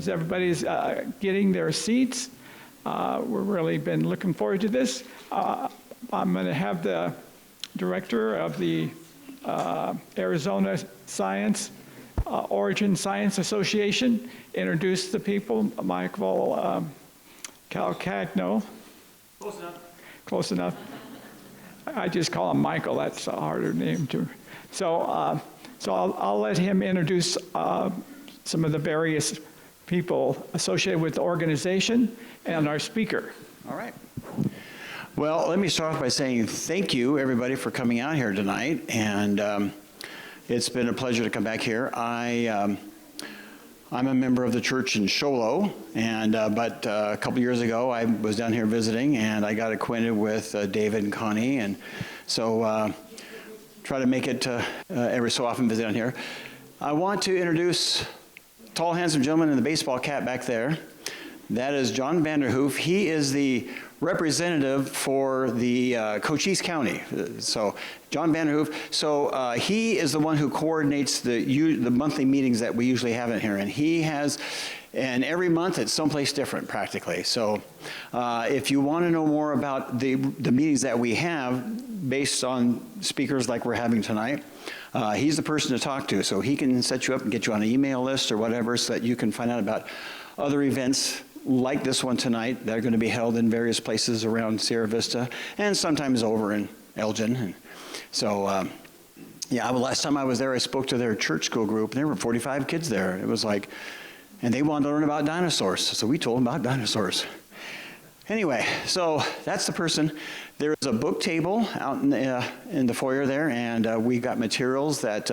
as everybody's getting their seats, we've really been looking forward to this. I'm going to have the director of the Arizona Origin Science Association introduce the people, Michael Calcagno. Close enough. Close enough. I just call him Michael. That's a harder name to. So I'll let him introduce some of the various people associated with the organization and our speaker. All right. Well, let me start off by saying thank you, everybody, for coming out here tonight. And it's been a pleasure to come back here. I'm a member of the church in Show Low, but a couple years ago I was down here visiting, and I got acquainted with David and Connie, and so try to make it every so often visit down here. I want to introduce tall, handsome gentleman in the baseball cap back there. That is John Vanderhoof. He is the representative for the Cochise County. So John Vanderhoof. So he is the one who coordinates the monthly meetings that we usually have in here, and every month it's someplace different practically. So if you want to know more about the meetings that we have based on speakers like we're having tonight, he's the person to talk to. So he can set you up and get you on an email list or whatever so that you can find out about other events like this one tonight that are going to be held in various places around Sierra Vista and sometimes over in Elgin. And so, last time I was there, I spoke to their church school group, and there were 45 kids there. It was like, and they wanted to learn about dinosaurs, so we told them about dinosaurs. Anyway, so that's the person. There is a book table out in the foyer there, and we got materials that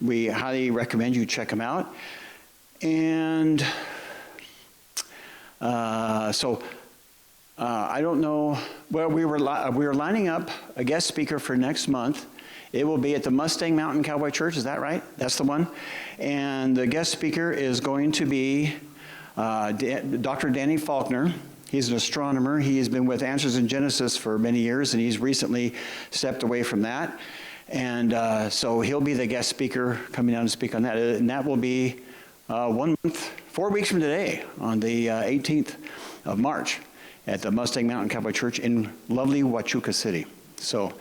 we highly recommend you check them out. And I don't know. Well, we were lining up a guest speaker for next month. It will be at the Mustang Mountain Cowboy Church. Is that right? That's the one. And the guest speaker is going to be Dr. Danny Faulkner. He's an astronomer. He has been with Answers in Genesis for many years, and he's recently stepped away from that. And so he'll be the guest speaker coming down to speak on that. And that will be 1 month, 4 weeks from today, on the 18th of March at the Mustang Mountain Cowboy Church in lovely Huachuca City. So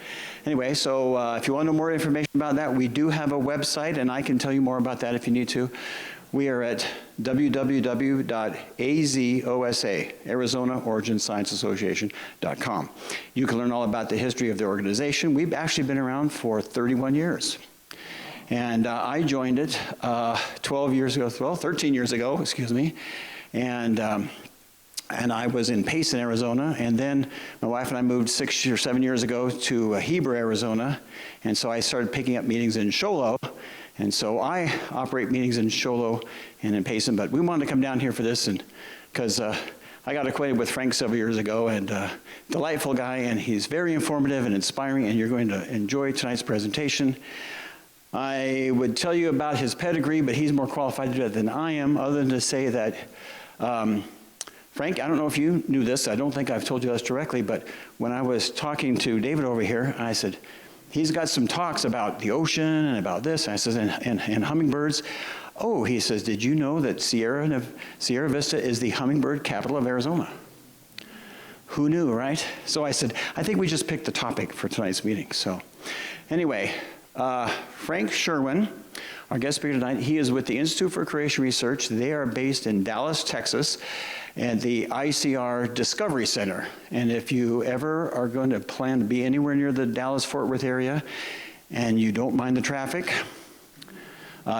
anyway, if you want to know more information about that, we do have a website, and I can tell you more about that if you need to. We are at www.AZOSA, Arizona Origin Science Association.com. You can learn all about the history of the organization. We've actually been around for 31 years. And I joined it 13 years ago, excuse me. And I was in Payson, Arizona. And then my wife and I moved 6 or 7 years ago to Heber, Arizona. And so I started picking up meetings in Show Low. And so I operate meetings in Show Low and in Payson. But we wanted to come down here for this because I got acquainted with Frank several years ago, and delightful guy, and he's very informative and inspiring, and you're going to enjoy tonight's presentation. I would tell you about his pedigree, but he's more qualified to do that than I am, other than to say that, Frank, I don't know if you knew this, I don't think I've told you this directly, but when I was talking to David over here, I said, he's got some talks about the ocean and about this, and I said, and hummingbirds. Oh, he says, did you know that Sierra Vista is the hummingbird capital of Arizona? Who knew, right? So I said, I think we just picked the topic for tonight's meeting. So anyway, Frank Sherwin, our guest speaker tonight, he is with the Institute for Creation Research. They are based in Dallas, Texas, at the ICR Discovery Center. And if you ever are going to plan to be anywhere near the Dallas-Fort Worth area and you don't mind the traffic,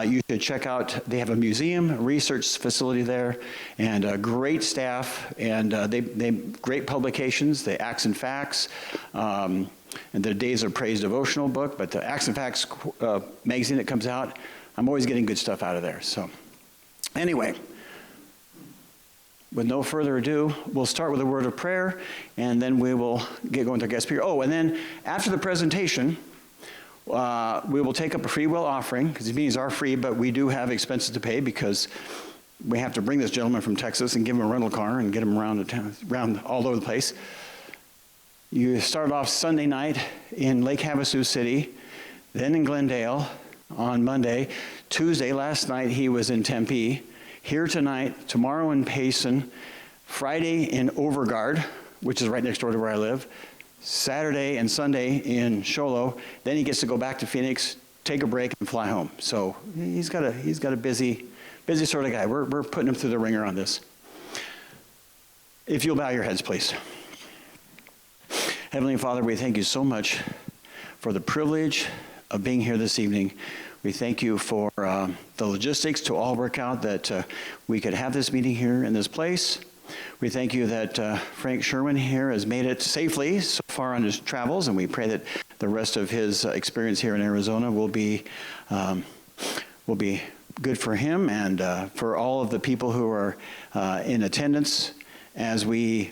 you should check out, they have a museum, research facility there, and great staff, and they great publications, the Acts and Facts, and the Days of Praise devotional book, but the Acts and Facts magazine that comes out, I'm always getting good stuff out of there. So anyway, with no further ado, we'll start with a word of prayer, and then we will get going to our guest speaker. Oh, and then after the presentation, we will take up a free will offering, because these meetings are free, but we do have expenses to pay because we have to bring this gentleman from Texas and give him a rental car and get him around the town, around all over the place. You start off Sunday night in Lake Havasu City, then in Glendale on Monday. Tuesday, last night, he was in Tempe. here tonight, tomorrow in Payson, Friday in Overgard, which is right next door to where I live, Saturday and Sunday in Sholo. Then he gets to go back to Phoenix, take a break, and fly home. So he's got a busy sort of guy. We're putting him through the ringer on this. If you'll bow your heads, please. Heavenly Father, we thank you so much for the privilege of being here this evening. We thank you for the logistics to all work out that we could have this meeting here in this place. We thank you that Frank Sherwin here has made it safely so far on his travels, and we pray that the rest of his experience here in Arizona will be good for him and for all of the people who are in attendance as we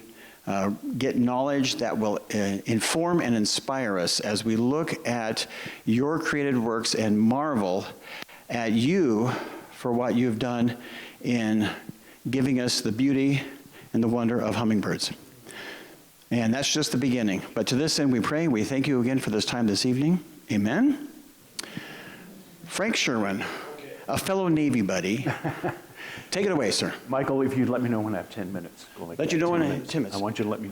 get knowledge that will inform and inspire us as we look at your created works and marvel at you for what you've done in giving us the beauty and the wonder of hummingbirds. And that's just the beginning. But to this end we pray. We thank you again for this time this evening. Amen. Frank Sherwin, a fellow Navy buddy. Take it away, sir. Michael, if you'd let me know when I have 10 minutes. Let you know when I have 10 minutes. I want you to let me,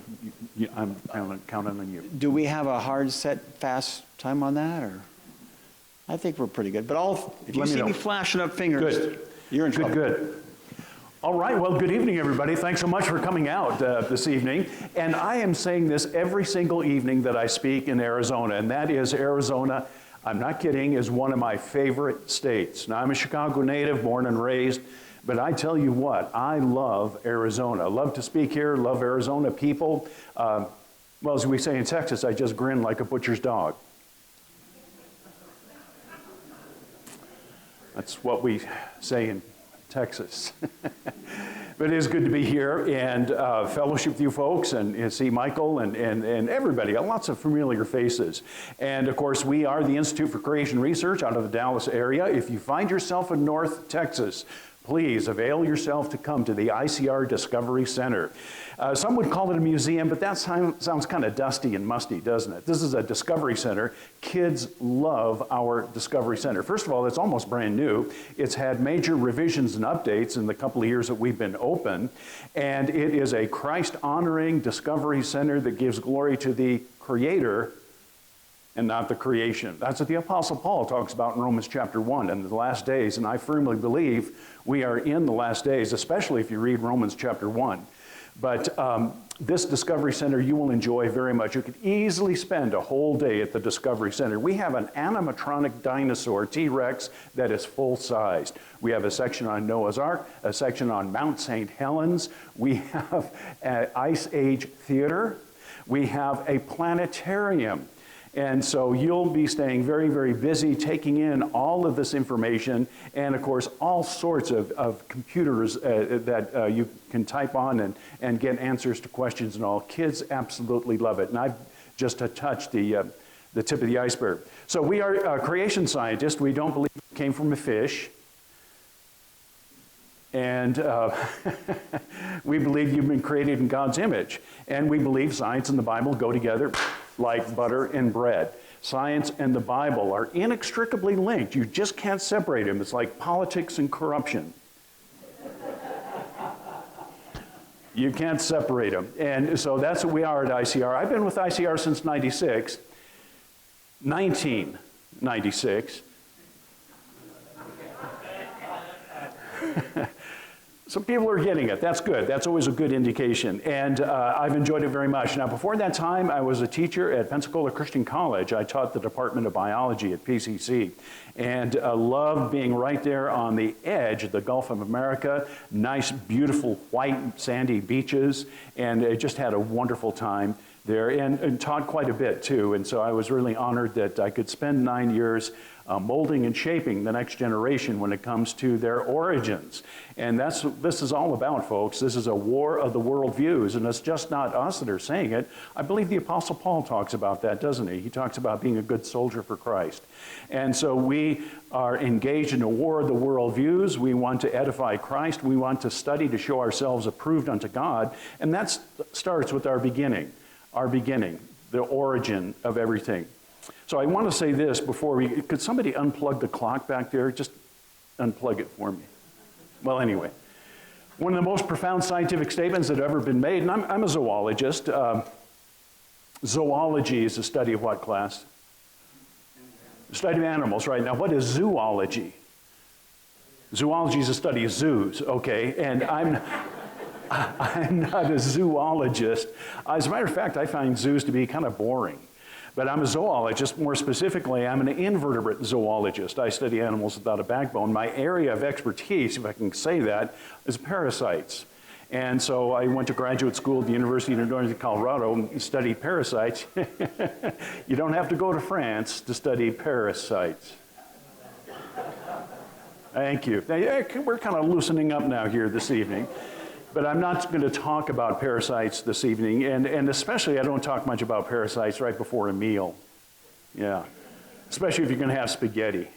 I'm counting on you. Do we have a hard, set, fast time on that, or? I think we're pretty good. But if you see me flashing up fingers, Good. You're in trouble. Good. All right, well, good evening, everybody. Thanks so much for coming out this evening. And I am saying this every single evening that I speak in Arizona, and that is Arizona, I'm not kidding, is one of my favorite states. Now, I'm a Chicago native, born and raised, but I tell you what, I love Arizona. I love to speak here, love Arizona people. Well, as we say in Texas, I just grin like a butcher's dog. That's what we say in Texas. But it is good to be here and fellowship with you folks and see Michael and everybody, lots of familiar faces. And of course, we are the Institute for Creation Research out of the Dallas area. If you find yourself in North Texas, please avail yourself to come to the ICR Discovery Center. Some would call it a museum, but that sounds kind of dusty and musty, doesn't it? This is a Discovery Center. Kids love our Discovery Center. First of all, it's almost brand new. It's had major revisions and updates in the couple of years that we've been open. And it is a Christ-honoring Discovery Center that gives glory to the Creator and not the creation. That's what the Apostle Paul talks about in Romans chapter 1 in the last days, and I firmly believe we are in the last days, especially if you read Romans chapter 1. But this Discovery Center you will enjoy very much. You could easily spend a whole day at the Discovery Center. We have an animatronic dinosaur, T-Rex, that is full-sized. We have a section on Noah's Ark, a section on Mount St. Helens. We have an Ice Age theater. We have a planetarium. And so you'll be staying very, very busy taking in all of this information and, of course, all sorts of computers that you can type on and get answers to questions and all. Kids absolutely love it. And I've just touched the tip of the iceberg. So we are creation scientists. We don't believe it came from a fish. And we believe you've been created in God's image. And we believe science and the Bible go together like butter and bread. Science and the Bible are inextricably linked. You just can't separate them. It's like politics and corruption. You can't separate them. And so that's what we are at ICR. I've been with ICR since 1996. Some people are getting it. That's good. That's always a good indication. And I've enjoyed it very much. Now, before that time, I was a teacher at Pensacola Christian College. I taught the Department of Biology at PCC and loved being right there on the edge of the Gulf of America. Nice, beautiful, white, sandy beaches. And I just had a wonderful time there and taught quite a bit, too. And so I was really honored that I could spend 9 years molding and shaping the next generation when it comes to their origins. And that's what this is all about, folks. This is a war of the worldviews, and it's just not us that are saying it. I believe the Apostle Paul talks about that, doesn't he? He talks about being a good soldier for Christ. And so we are engaged in a war of the worldviews. We want to edify Christ. We want to study to show ourselves approved unto God. And that starts with our beginning, the origin of everything. So I want to say this before could somebody unplug the clock back there? Just unplug it for me. Well, anyway, One of the most profound scientific statements that have ever been made, and I'm a zoologist. Zoology is the study of what, class? Study of animals, right? Now, what is zoology? Zoology is a study of zoos, okay? And I'm not a zoologist. As a matter of fact, I find zoos to be kind of boring. But I'm a zoologist. More specifically, I'm an invertebrate zoologist. I study animals without a backbone. My area of expertise, if I can say that, is parasites. And so I went to graduate school at the University of Northern Colorado and studied parasites. You don't have to go to France to study parasites. Thank you. We're kind of loosening up now here this evening. But I'm not going to talk about parasites this evening, and especially I don't talk much about parasites right before a meal. Yeah, especially if you're going to have spaghetti.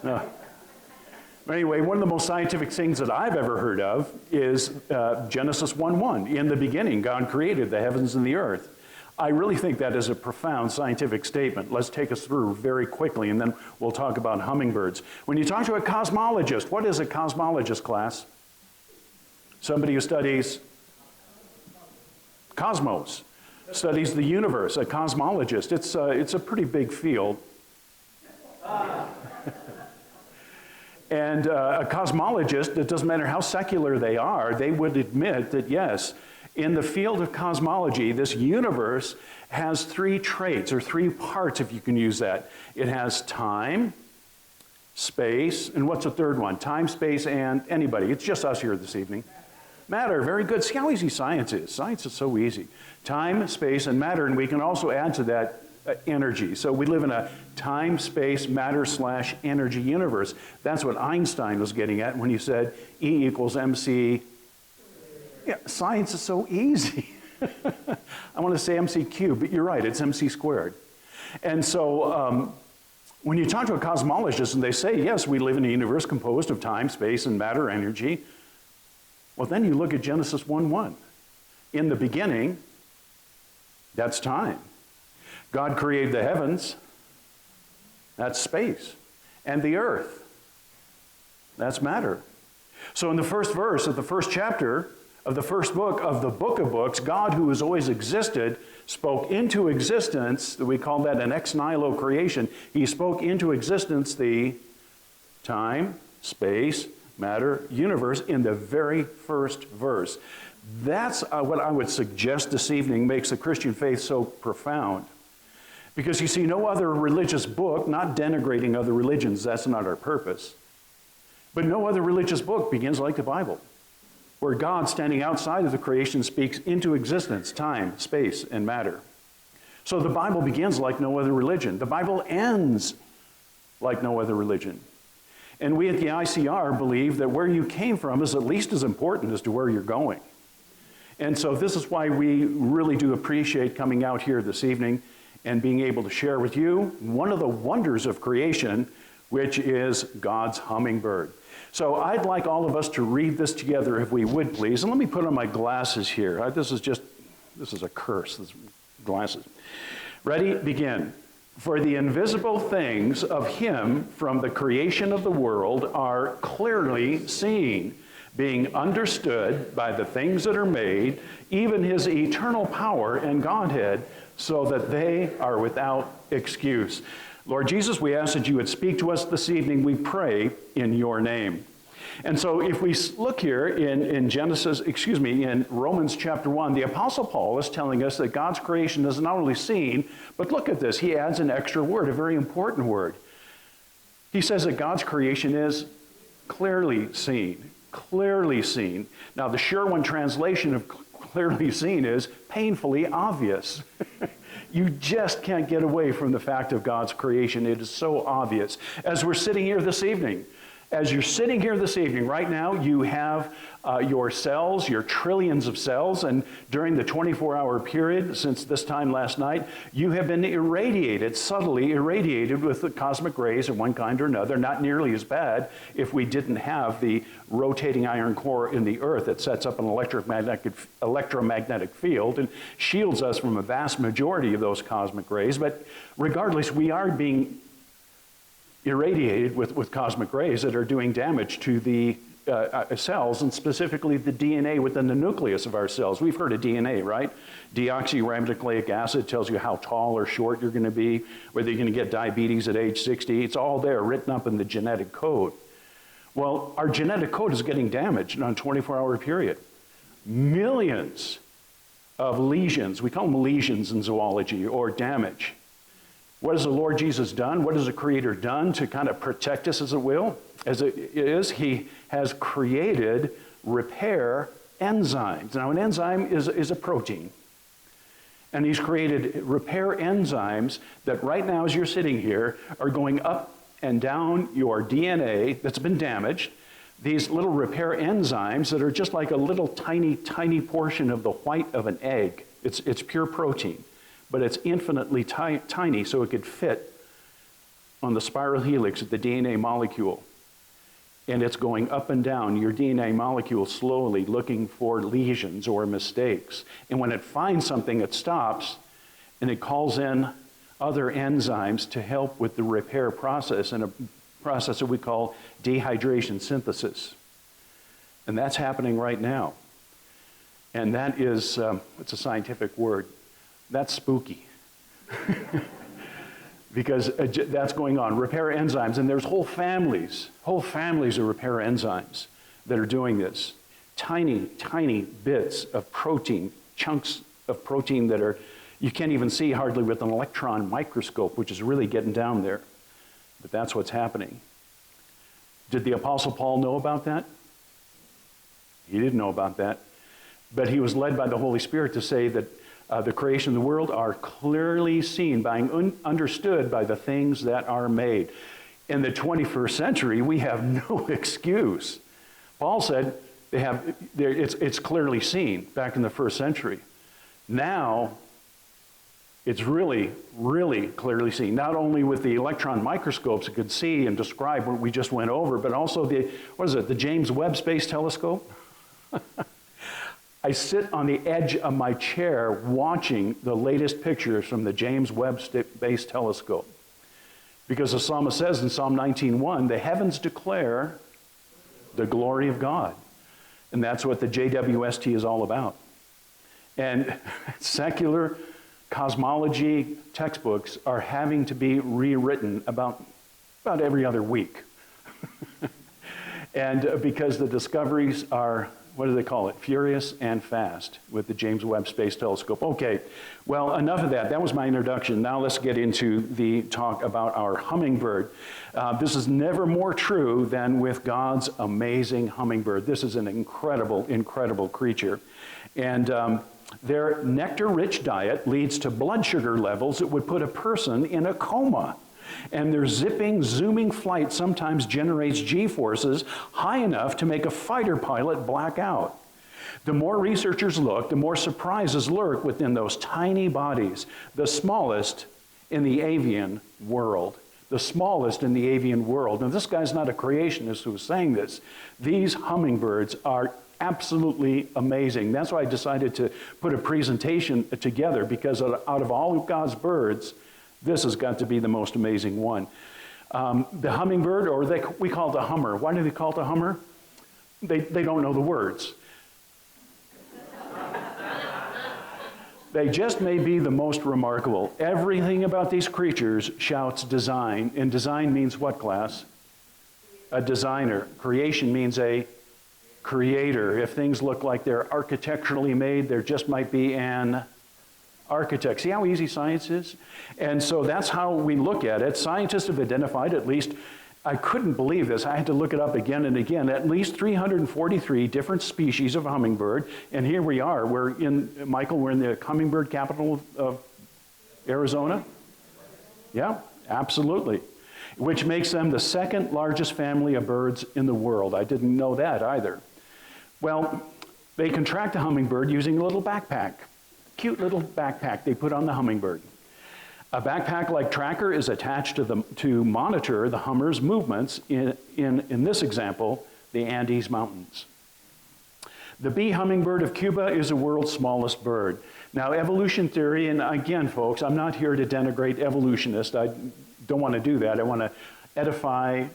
But anyway, one of the most scientific things that I've ever heard of is Genesis 1:1. In the beginning, God created the heavens and the earth. I really think that is a profound scientific statement. Let's take us through very quickly, and then we'll talk about hummingbirds. When you talk to a cosmologist, what is a cosmologist, class? Somebody who studies cosmos, studies the universe, a cosmologist. It's a pretty big field. And a cosmologist, it doesn't matter how secular they are, they would admit that yes, in the field of cosmology, this universe has three traits, or three parts, if you can use that. It has time, space, and what's the third one? Time, space, and anybody. It's just us here this evening. Matter, very good. See how easy science is. Science is so easy. Time, space, and matter, and we can also add to that energy. So we live in a time, space, matter / energy universe. That's what Einstein was getting at when he said E equals MC. Yeah, science is so easy. I want to say MC cubed, but you're right, it's MC squared. And so when you talk to a cosmologist and they say, yes, we live in a universe composed of time, space, and matter, energy, well, then you look at Genesis 1:1. In the beginning, that's time. God created the heavens, that's space, and the earth, that's matter. So in the first verse of the first chapter of the first book of the book of books, God, who has always existed, spoke into existence, we call that an ex nihilo creation. He spoke into existence the time, space, matter, universe in the very first verse. That's what I would suggest this evening makes the Christian faith so profound. Because you see, no other religious book, not denigrating other religions, that's not our purpose, but no other religious book begins like the Bible, where God, standing outside of the creation, speaks into existence, time, space, and matter. So the Bible begins like no other religion. The Bible ends like no other religion. And we at the ICR believe that where you came from is at least as important as to where you're going. And so this is why we really do appreciate coming out here this evening and being able to share with you one of the wonders of creation, which is God's hummingbird. So I'd like all of us to read this together, if we would, please. And let me put on my glasses here. This is a curse, these glasses. Ready? Begin. For the invisible things of him from the creation of the world are clearly seen, being understood by the things that are made, even his eternal power and Godhead, so that they are without excuse. Lord Jesus, we ask that you would speak to us this evening, we pray in your name. And so if we look here in Romans chapter 1, the Apostle Paul is telling us that God's creation is not only seen, but look at this, he adds an extra word, a very important word. He says that God's creation is clearly seen, clearly seen. Now the Sherwin translation of clearly seen is painfully obvious. You just can't get away from the fact of God's creation. It is so obvious. As we're sitting here this evening, as you're sitting here this evening, right now, you have your cells, your trillions of cells, and during the 24-hour period since this time last night, you have been irradiated, subtly irradiated with the cosmic rays of one kind or another, not nearly as bad if we didn't have the rotating iron core in the earth that sets up an electromagnetic field and shields us from a vast majority of those cosmic rays. But regardless, we are being irradiated with cosmic rays that are doing damage to the cells, and specifically the DNA within the nucleus of our cells. We've heard of DNA, right? Deoxyribonucleic acid tells you how tall or short you're going to be, whether you're going to get diabetes at age 60. It's all there, written up in the genetic code. Well, our genetic code is getting damaged on a 24-hour period. Millions of lesions, we call them lesions in zoology, or damage. What has the Lord Jesus done? What has the Creator done to kind of protect us, as it will? As it is, He has created repair enzymes. Now, an enzyme is a protein. And He's created repair enzymes that right now, as you're sitting here, are going up and down your DNA that's been damaged. These little repair enzymes that are just like a little tiny, tiny portion of the white of an egg. It's pure protein, but it's infinitely tiny, so it could fit on the spiral helix of the DNA molecule. And it's going up and down your DNA molecule slowly, looking for lesions or mistakes. And when it finds something, it stops, and it calls in other enzymes to help with the repair process, and a process that we call dehydration synthesis. And that's happening right now. And that is, it's a scientific word, that's spooky. Because that's going on, repair enzymes, and there's whole families of repair enzymes that are doing this. Tiny, tiny bits of protein, chunks of protein that are, you can't even see hardly with an electron microscope, which is really getting down there. But that's what's happening. Did the Apostle Paul know about that? He didn't know about that. But he was led by the Holy Spirit to say that the creation of the world are clearly seen, being understood by the things that are made. In the 21st century, we have no excuse. Paul said it's clearly seen back in the first century. Now, it's really, really clearly seen. Not only with the electron microscopes it could see and describe what we just went over, but also the James Webb Space Telescope. I sit on the edge of my chair watching the latest pictures from the James Webb Space Telescope. Because the psalmist says in Psalm 19:1, the heavens declare the glory of God. And that's what the JWST is all about. And secular cosmology textbooks are having to be rewritten about every other week. And because the discoveries are, what do they call it? Furious and fast with the James Webb Space Telescope. Okay, well, enough of that. That was my introduction. Now let's get into the talk about our hummingbird. This is never more true than with God's amazing hummingbird. This is an incredible, incredible creature. And their nectar-rich diet leads to blood sugar levels that would put a person in a coma. And their zipping, zooming flight sometimes generates G-forces high enough to make a fighter pilot black out. The more researchers look, the more surprises lurk within those tiny bodies, the smallest in the avian world. The smallest in the avian world. Now, this guy's not a creationist who's saying this. These hummingbirds are absolutely amazing. That's why I decided to put a presentation together, because out of all of God's birds, this has got to be the most amazing one. The hummingbird, or we call it a hummer. Why do they call it a hummer? They don't know the words. They just may be the most remarkable. Everything about these creatures shouts design, and design means what, class? A designer. Creation means a creator. If things look like they're architecturally made, there just might be an architect. See how easy science is? And so that's how we look at it. Scientists have identified, at least, I couldn't believe this, I had to look it up again and again, at least 343 different species of hummingbird. And here we are, we're in the hummingbird capital of Arizona. Yeah, absolutely. Which makes them the second largest family of birds in the world. I didn't know that either. Well, they can track the hummingbird using a little backpack. Cute little backpack they put on the hummingbird. A backpack-like tracker is attached to monitor the hummer's movements in this example, the Andes Mountains. The bee hummingbird of Cuba is the world's smallest bird. Now, evolution theory, and again, folks, I'm not here to denigrate evolutionists. I don't want to do that. I want to edify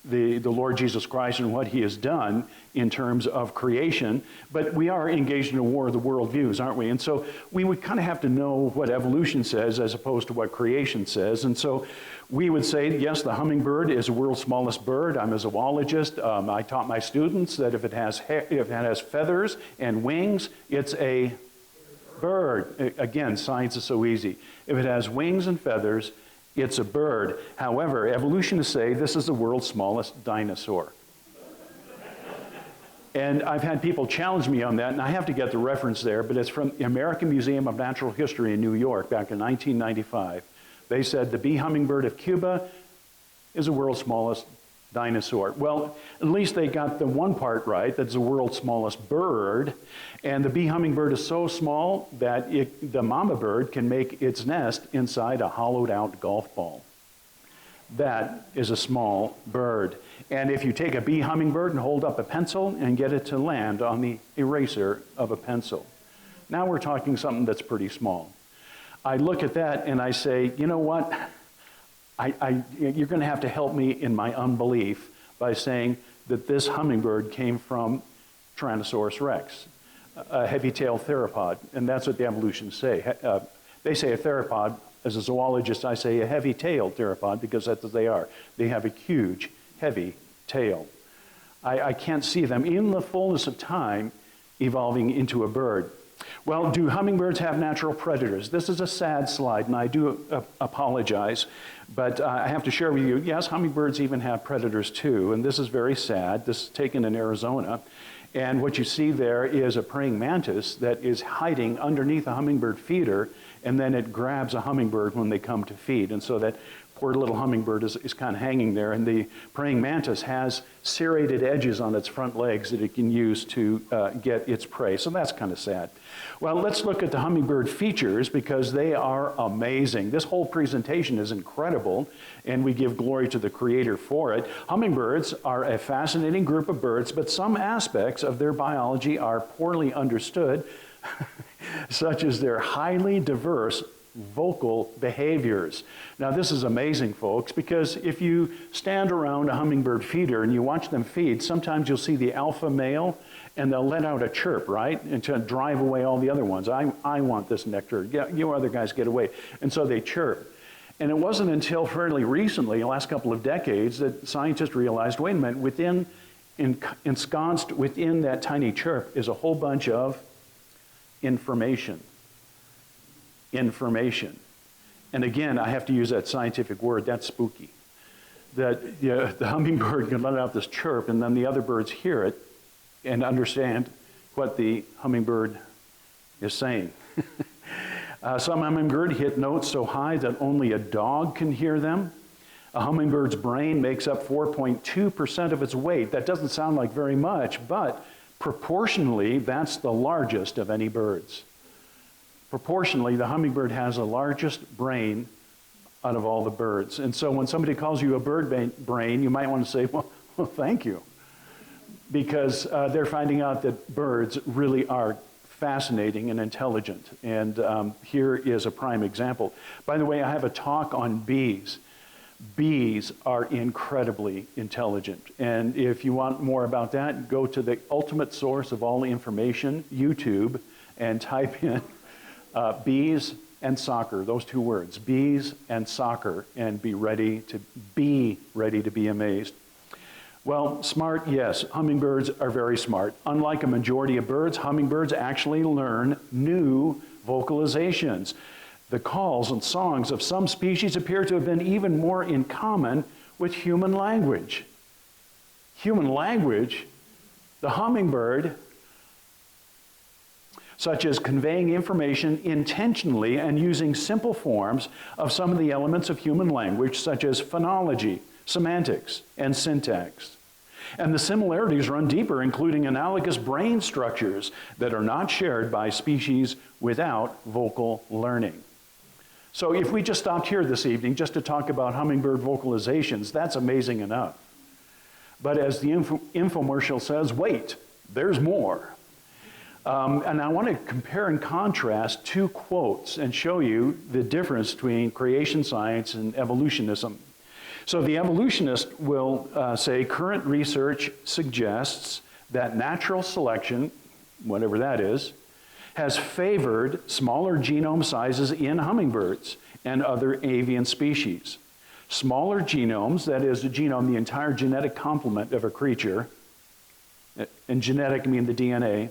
the Lord Jesus Christ and what he has done in terms of creation, but we are engaged in a war of the worldviews, aren't we? And so we would kind of have to know what evolution says as opposed to what creation says. And so we would say, yes, the hummingbird is the world's smallest bird. I'm a zoologist. I taught my students that if it has feathers and wings, it's a bird. Again, science is so easy. If it has wings and feathers, it's a bird. However, evolutionists say this is the world's smallest dinosaur. And I've had people challenge me on that, and I have to get the reference there, but it's from the American Museum of Natural History in New York back in 1995. They said the bee hummingbird of Cuba is the world's smallest dinosaur. Well, at least they got the one part right, that's the world's smallest bird. And the bee hummingbird is so small that the mama bird can make its nest inside a hollowed out golf ball. That is a small bird. And if you take a bee hummingbird and hold up a pencil and get it to land on the eraser of a pencil, now we're talking something that's pretty small. I look at that and I say, you know what? You're going to have to help me in my unbelief by saying that this hummingbird came from Tyrannosaurus rex, a heavy-tailed theropod, and that's what the evolutionists say. They say a theropod. As a zoologist, I say a heavy-tailed theropod because that's what they are. They have a huge, heavy tail. I can't see them in the fullness of time evolving into a bird. Well, do hummingbirds have natural predators? This is a sad slide, and I do apologize, but I have to share with you, yes, hummingbirds even have predators too, and this is very sad. This is taken in Arizona, and what you see there is a praying mantis that is hiding underneath a hummingbird feeder, and then it grabs a hummingbird when they come to feed, and so that poor little hummingbird is kind of hanging there, and the praying mantis has serrated edges on its front legs that it can use to get its prey. So that's kind of sad. Well, let's look at the hummingbird features because they are amazing. This whole presentation is incredible, and we give glory to the Creator for it. Hummingbirds are a fascinating group of birds, but some aspects of their biology are poorly understood, such as their highly diverse vocal behaviors. Now this is amazing, folks, because if you stand around a hummingbird feeder and you watch them feed, sometimes you'll see the alpha male and they'll let out a chirp, right? And to drive away all the other ones. I want this nectar. Yeah, you other guys get away. And so they chirp. And it wasn't until fairly recently, the last couple of decades, that scientists realized, wait a minute, ensconced within that tiny chirp is a whole bunch of information. Information. And again, I have to use that scientific word, that's spooky. That the hummingbird can let out this chirp and then the other birds hear it and understand what the hummingbird is saying. Some hummingbird hit notes so high that only a dog can hear them. A hummingbird's brain makes up 4.2% of its weight. That doesn't sound like very much, but proportionally, that's the largest of any birds. Proportionally, the hummingbird has the largest brain out of all the birds. And so when somebody calls you a bird brain, you might want to say, well thank you. Because they're finding out that birds really are fascinating and intelligent. And here is a prime example. By the way, I have a talk on bees. Bees are incredibly intelligent. And if you want more about that, go to the ultimate source of all the information, YouTube, and type in bees and soccer, those two words, bees and soccer, and be ready to be amazed. Well, smart, yes, hummingbirds are very smart. Unlike a majority of birds, hummingbirds actually learn new vocalizations. The calls and songs of some species appear to have been even more in common with human language. Human language, the hummingbird, such as conveying information intentionally and using simple forms of some of the elements of human language, such as phonology, semantics, and syntax. And the similarities run deeper, including analogous brain structures that are not shared by species without vocal learning. So if we just stopped here this evening just to talk about hummingbird vocalizations, that's amazing enough. But as the infomercial says, wait, there's more. And I want to compare and contrast two quotes and show you the difference between creation science and evolutionism. So the evolutionist will say current research suggests that natural selection, whatever that is, has favored smaller genome sizes in hummingbirds and other avian species. Smaller genomes, that is, the genome, the entire genetic complement of a creature, and genetic mean the DNA,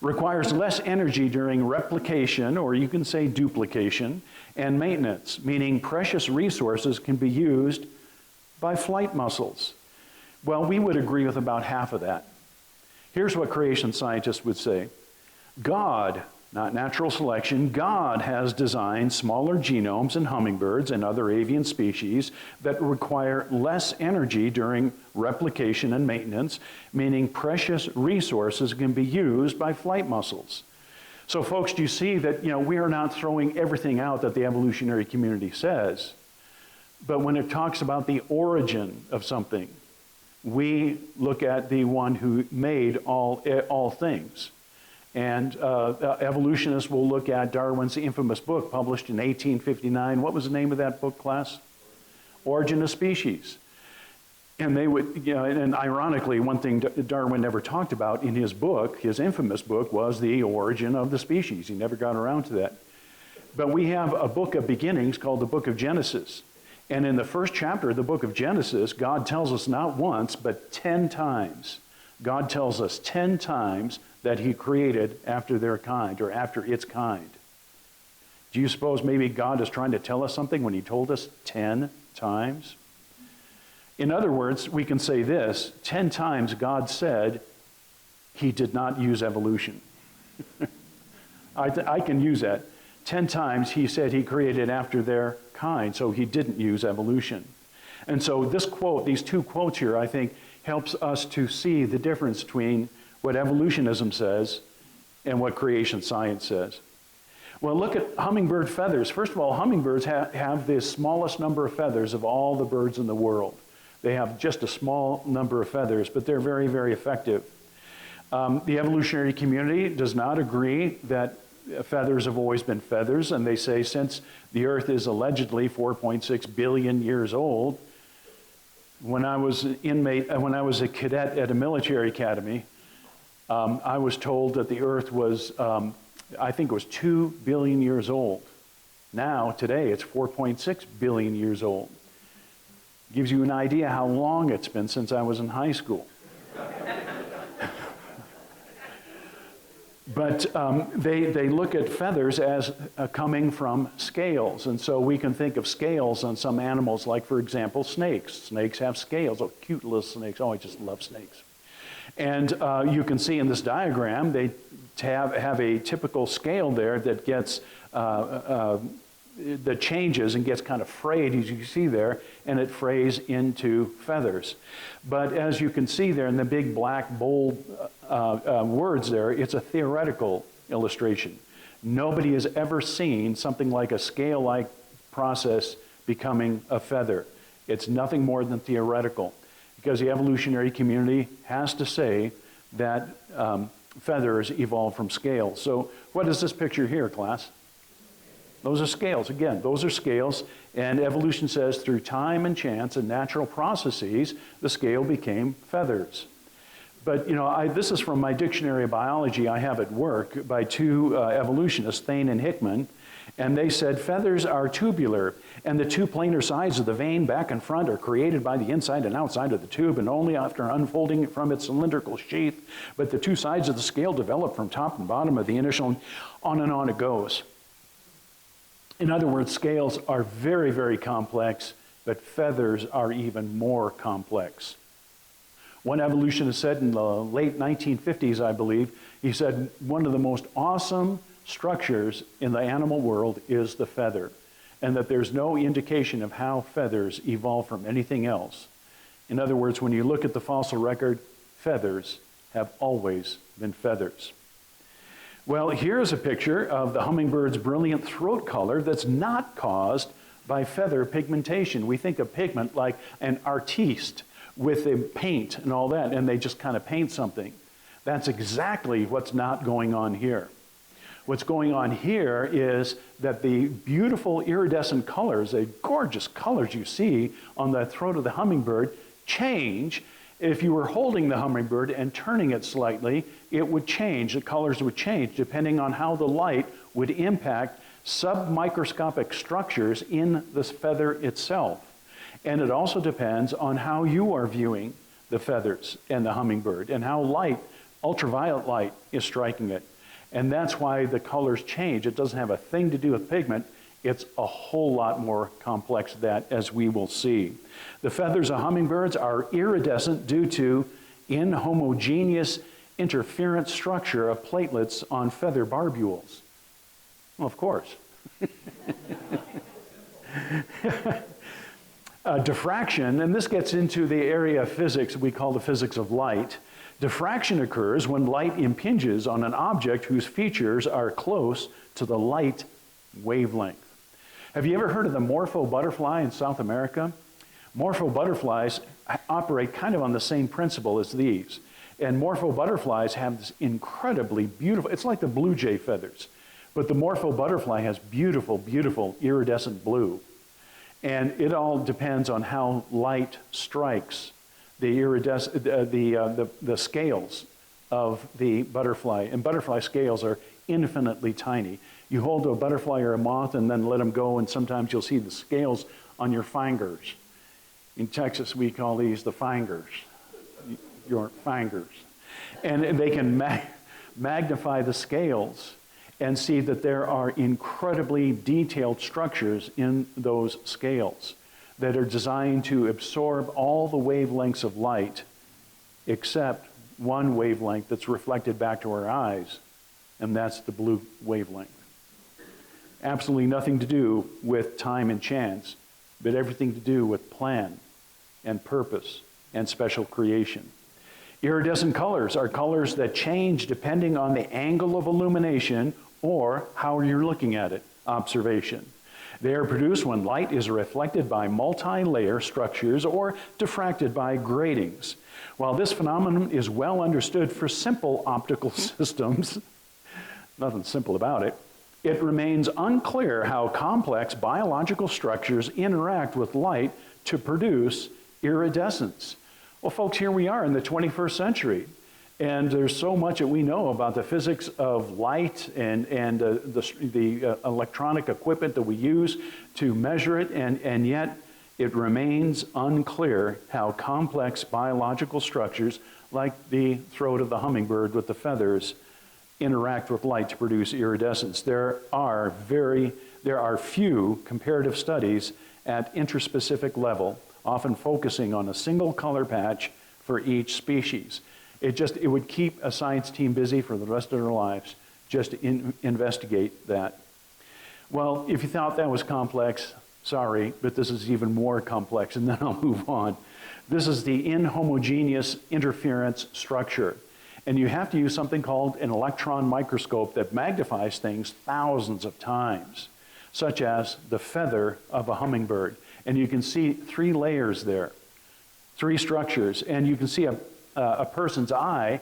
requires less energy during replication, or you can say duplication, and maintenance, meaning precious resources can be used by flight muscles. Well, we would agree with about half of that. Here's what creation scientists would say. God, not natural selection, God has designed smaller genomes in hummingbirds and other avian species that require less energy during replication and maintenance, meaning precious resources can be used by flight muscles. So folks, do you see that, we are not throwing everything out that the evolutionary community says, but when it talks about the origin of something, we look at the one who made all things. And evolutionists will look at Darwin's infamous book published in 1859. What was the name of that book, class? Origin of Species. And they would, and ironically, one thing Darwin never talked about in his book, his infamous book, was the origin of the species. He never got around to that. But we have a book of beginnings called the Book of Genesis. And in the first chapter of the Book of Genesis, God tells us not once, but 10 times. God tells us 10 times that he created after their kind, or after its kind. Do you suppose maybe God is trying to tell us something when he told us 10 times? In other words, we can say this, 10 times God said he did not use evolution. I can use that. 10 times he said he created after their kind, so he didn't use evolution. And so this quote, these two quotes here, I think, helps us to see the difference between what evolutionism says and what creation science says. Well, look at hummingbird feathers. First of all, hummingbirds have the smallest number of feathers of all the birds in the world. They have just a small number of feathers, but they're very, very effective. The evolutionary community does not agree that feathers have always been feathers, and they say since the Earth is allegedly 4.6 billion years old, when I was a cadet at a military academy, I was told that the Earth was, I think it was 2 billion years old. Now, today, it's 4.6 billion years old. Gives you an idea how long it's been since I was in high school. But they look at feathers as coming from scales. And so we can think of scales on some animals, like, for example, snakes. Snakes have scales. Oh, cute little snakes. Oh, I just love snakes. And you can see in this diagram, they have a typical scale there that gets, that changes and gets kind of frayed, as you see there, and it frays into feathers. But as you can see there in the big black bold words there, it's a theoretical illustration. Nobody has ever seen something like a scale-like process becoming a feather. It's nothing more than theoretical, because the evolutionary community has to say that feathers evolved from scales. So what is this picture here, class? Those are scales. Again, those are scales, and evolution says through time and chance and natural processes, the scale became feathers. But, this is from my dictionary of biology I have at work by two evolutionists, Thane and Hickman, and they said feathers are tubular, and the two planar sides of the vein back and front are created by the inside and outside of the tube, and only after unfolding from its cylindrical sheath, but the two sides of the scale develop from top and bottom of the initial, on and on it goes. In other words, scales are very, very complex, but feathers are even more complex. One evolutionist said in the late 1950s, I believe, he said, one of the most awesome structures in the animal world is the feather, and that there's no indication of how feathers evolve from anything else. In other words, when you look at the fossil record, feathers have always been feathers. Well, here's a picture of the hummingbird's brilliant throat color that's not caused by feather pigmentation. We think of pigment like an artiste with a paint and all that, and they just kind of paint something. That's exactly what's not going on here. What's going on here is that the beautiful iridescent colors, the gorgeous colors you see on the throat of the hummingbird, change. If you were holding the hummingbird and turning it slightly, it would change. The colors would change depending on how the light would impact submicroscopic structures in the feather itself. And it also depends on how you are viewing the feathers and the hummingbird and how light, ultraviolet light, is striking it. And that's why the colors change. It doesn't have a thing to do with pigment. It's a whole lot more complex than that, as we will see. The feathers of hummingbirds are iridescent due to inhomogeneous interference structure of platelets on feather barbules. Well, of course. Diffraction, and this gets into the area of physics we call the physics of light. Diffraction occurs when light impinges on an object whose features are close to the light wavelength. Have you ever heard of the morpho butterfly in South America? Morpho butterflies operate kind of on the same principle as these. And morpho butterflies have this incredibly beautiful, it's like the blue jay feathers, but the morpho butterfly has beautiful, beautiful iridescent blue. And it all depends on how light strikes the scales of the butterfly. And butterfly scales are infinitely tiny. You hold a butterfly or a moth and then let them go, and sometimes you'll see the scales on your fingers. In Texas, we call these the fingers, your fingers. And they can magnify the scales and see that there are incredibly detailed structures in those scales that are designed to absorb all the wavelengths of light except one wavelength that's reflected back to our eyes, and that's the blue wavelength. Absolutely nothing to do with time and chance, but everything to do with plan and purpose and special creation. Iridescent colors are colors that change depending on the angle of illumination or how you're looking at it, observation. They are produced when light is reflected by multi-layer structures or diffracted by gratings. While this phenomenon is well understood for simple optical systems, nothing simple about it, it remains unclear how complex biological structures interact with light to produce iridescence. Well, folks, here we are in the 21st century. And there's so much that we know about the physics of light and the electronic equipment that we use to measure it, and yet it remains unclear how complex biological structures, like the throat of the hummingbird with the feathers, interact with light to produce iridescence. There are few comparative studies at interspecific level, often focusing on a single color patch for each species. It would keep a science team busy for the rest of their lives just to investigate that. Well, if you thought that was complex, sorry, but this is even more complex, and then I'll move on. This is the inhomogeneous interference structure. And you have to use something called an electron microscope that magnifies things thousands of times, such as the feather of a hummingbird. And you can see 3 layers there, 3 structures, and you can see a person's eye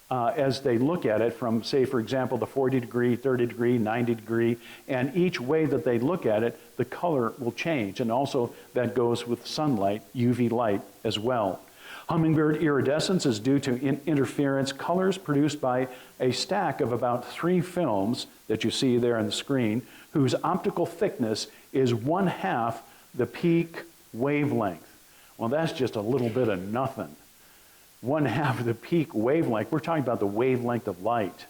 as they look at it from, say, for example, the 40 degree, 30 degree, 90 degree, and each way that they look at it, the color will change. And also that goes with sunlight, UV light as well. Hummingbird iridescence is due to interference colors produced by a stack of about 3 films that you see there on the screen, whose optical thickness is 1/2 the peak wavelength. Well, that's just a little bit of nothing. 1/2 the peak wavelength. We're talking about the wavelength of light.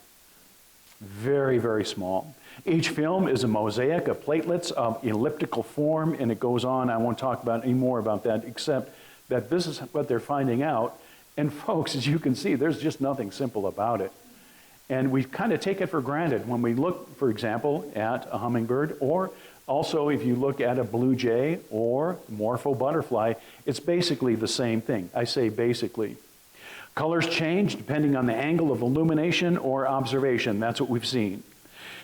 Very, very small. Each film is a mosaic of platelets of elliptical form, and it goes on. I won't talk about any more about that, except that this is what they're finding out. And folks, as you can see, there's just nothing simple about it. And we kind of take it for granted when we look, for example, at a hummingbird, or also if you look at a blue jay or morpho butterfly, it's basically the same thing. I say basically. Colors change depending on the angle of illumination or observation. That's what we've seen.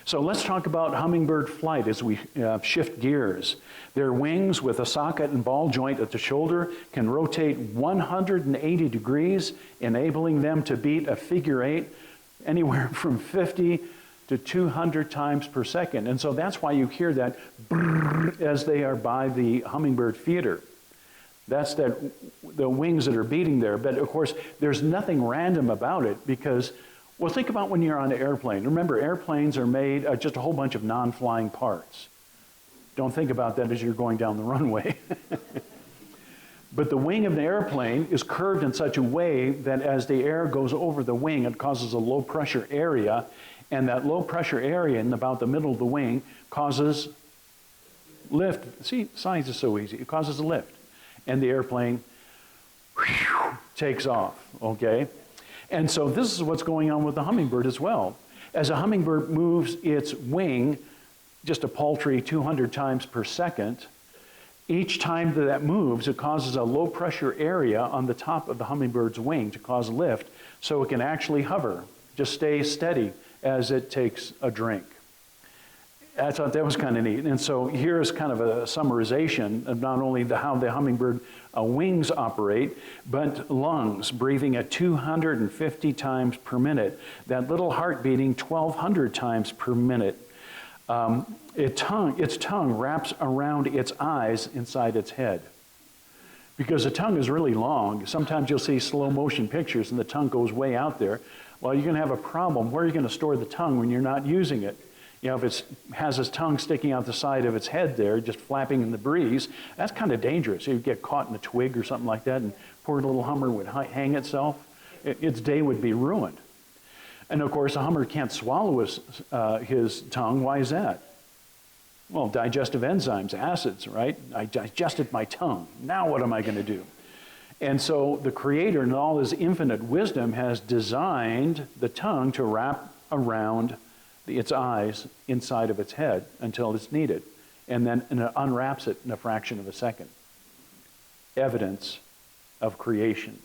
So let's talk about hummingbird flight as we shift gears. Their wings with a socket and ball joint at the shoulder can rotate 180 degrees, enabling them to beat a figure 8 anywhere from 50 to 200 times per second. And so that's why you hear that brrr as they are by the hummingbird feeder. That's the wings that are beating there. But of course, there's nothing random about it because, well, think about when you're on an airplane. Remember, airplanes are made just a whole bunch of non-flying parts. Don't think about that as you're going down the runway. But the wing of the airplane is curved in such a way that as the air goes over the wing, it causes a low pressure area, and that low pressure area in about the middle of the wing causes lift. See, science is so easy. It causes a lift, and the airplane takes off, okay? And so this is what's going on with the hummingbird as well. As a hummingbird moves its wing just a paltry 200 times per second, each time that moves, it causes a low pressure area on the top of the hummingbird's wing to cause lift, so it can actually hover, just stay steady as it takes a drink. I thought that was kind of neat. And so here's kind of a summarization of not only how the hummingbird wings operate, but lungs, breathing at 250 times per minute. That little heart beating 1,200 times per minute. Its tongue wraps around its eyes inside its head. Because the tongue is really long. Sometimes you'll see slow motion pictures and the tongue goes way out there. Well, you're going to have a problem. Where are you going to store the tongue when you're not using it? You know, if it has its tongue sticking out the side of its head there, just flapping in the breeze, that's kind of dangerous. You'd get caught in a twig or something like that, and poor little hummer would hang itself. Its day would be ruined. And of course, a hummer can't swallow his tongue. Why is that? Well, digestive enzymes, acids, right? I digested my tongue. Now what am I going to do? And so the Creator, in all his infinite wisdom, has designed the tongue to wrap around its eyes inside of its head until it's needed. And then it unwraps it in a fraction of a second. Evidence of creation.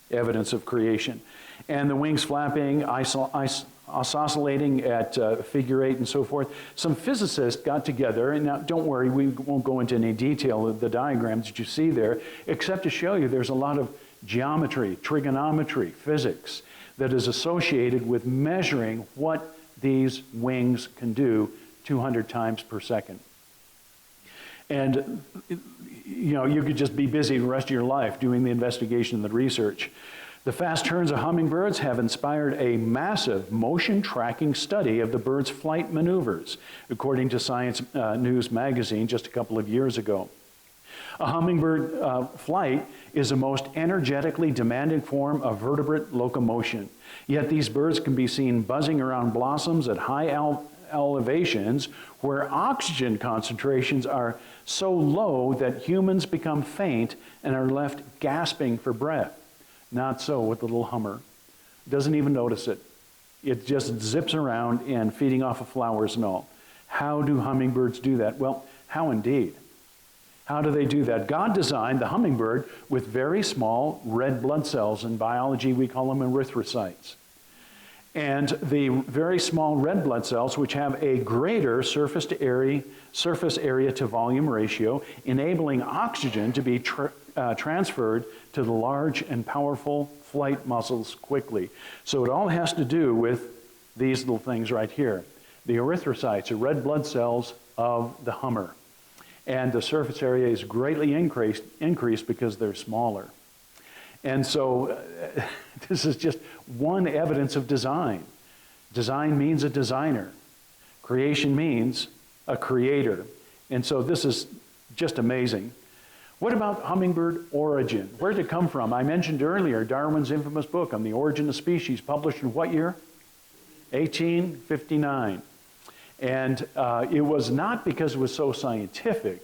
Evidence of creation. And the wings flapping, oscillating at figure 8 and so forth. Some physicists got together, and now don't worry, we won't go into any detail of the diagrams that you see there, except to show you there's a lot of geometry, trigonometry, physics that is associated with measuring what these wings can do 200 times per second. And you know, you could just be busy the rest of your life doing the investigation and the research. The fast turns of hummingbirds have inspired a massive motion tracking study of the bird's flight maneuvers, according to Science News magazine just a couple of years ago. A hummingbird flight is the most energetically demanding form of vertebrate locomotion. Yet these birds can be seen buzzing around blossoms at high elevations where oxygen concentrations are so low that humans become faint and are left gasping for breath. Not so with the little hummer. Doesn't even notice it. It just zips around and feeding off of flowers and all. How do hummingbirds do that? Well, how indeed? How do they do that? God designed the hummingbird with very small red blood cells. In biology, we call them erythrocytes. And the very small red blood cells, which have a greater surface area to volume ratio, enabling oxygen to be transferred to the large and powerful flight muscles quickly. So it all has to do with these little things right here. The erythrocytes are red blood cells of the hummer. And the surface area is greatly increased because they're smaller. And so this is just one evidence of design. Design means a designer. Creation means a creator. And so this is just amazing. What about hummingbird origin? Where did it come from? I mentioned earlier Darwin's infamous book on the origin of species, published in what year? 1859. And it was not because it was so scientific.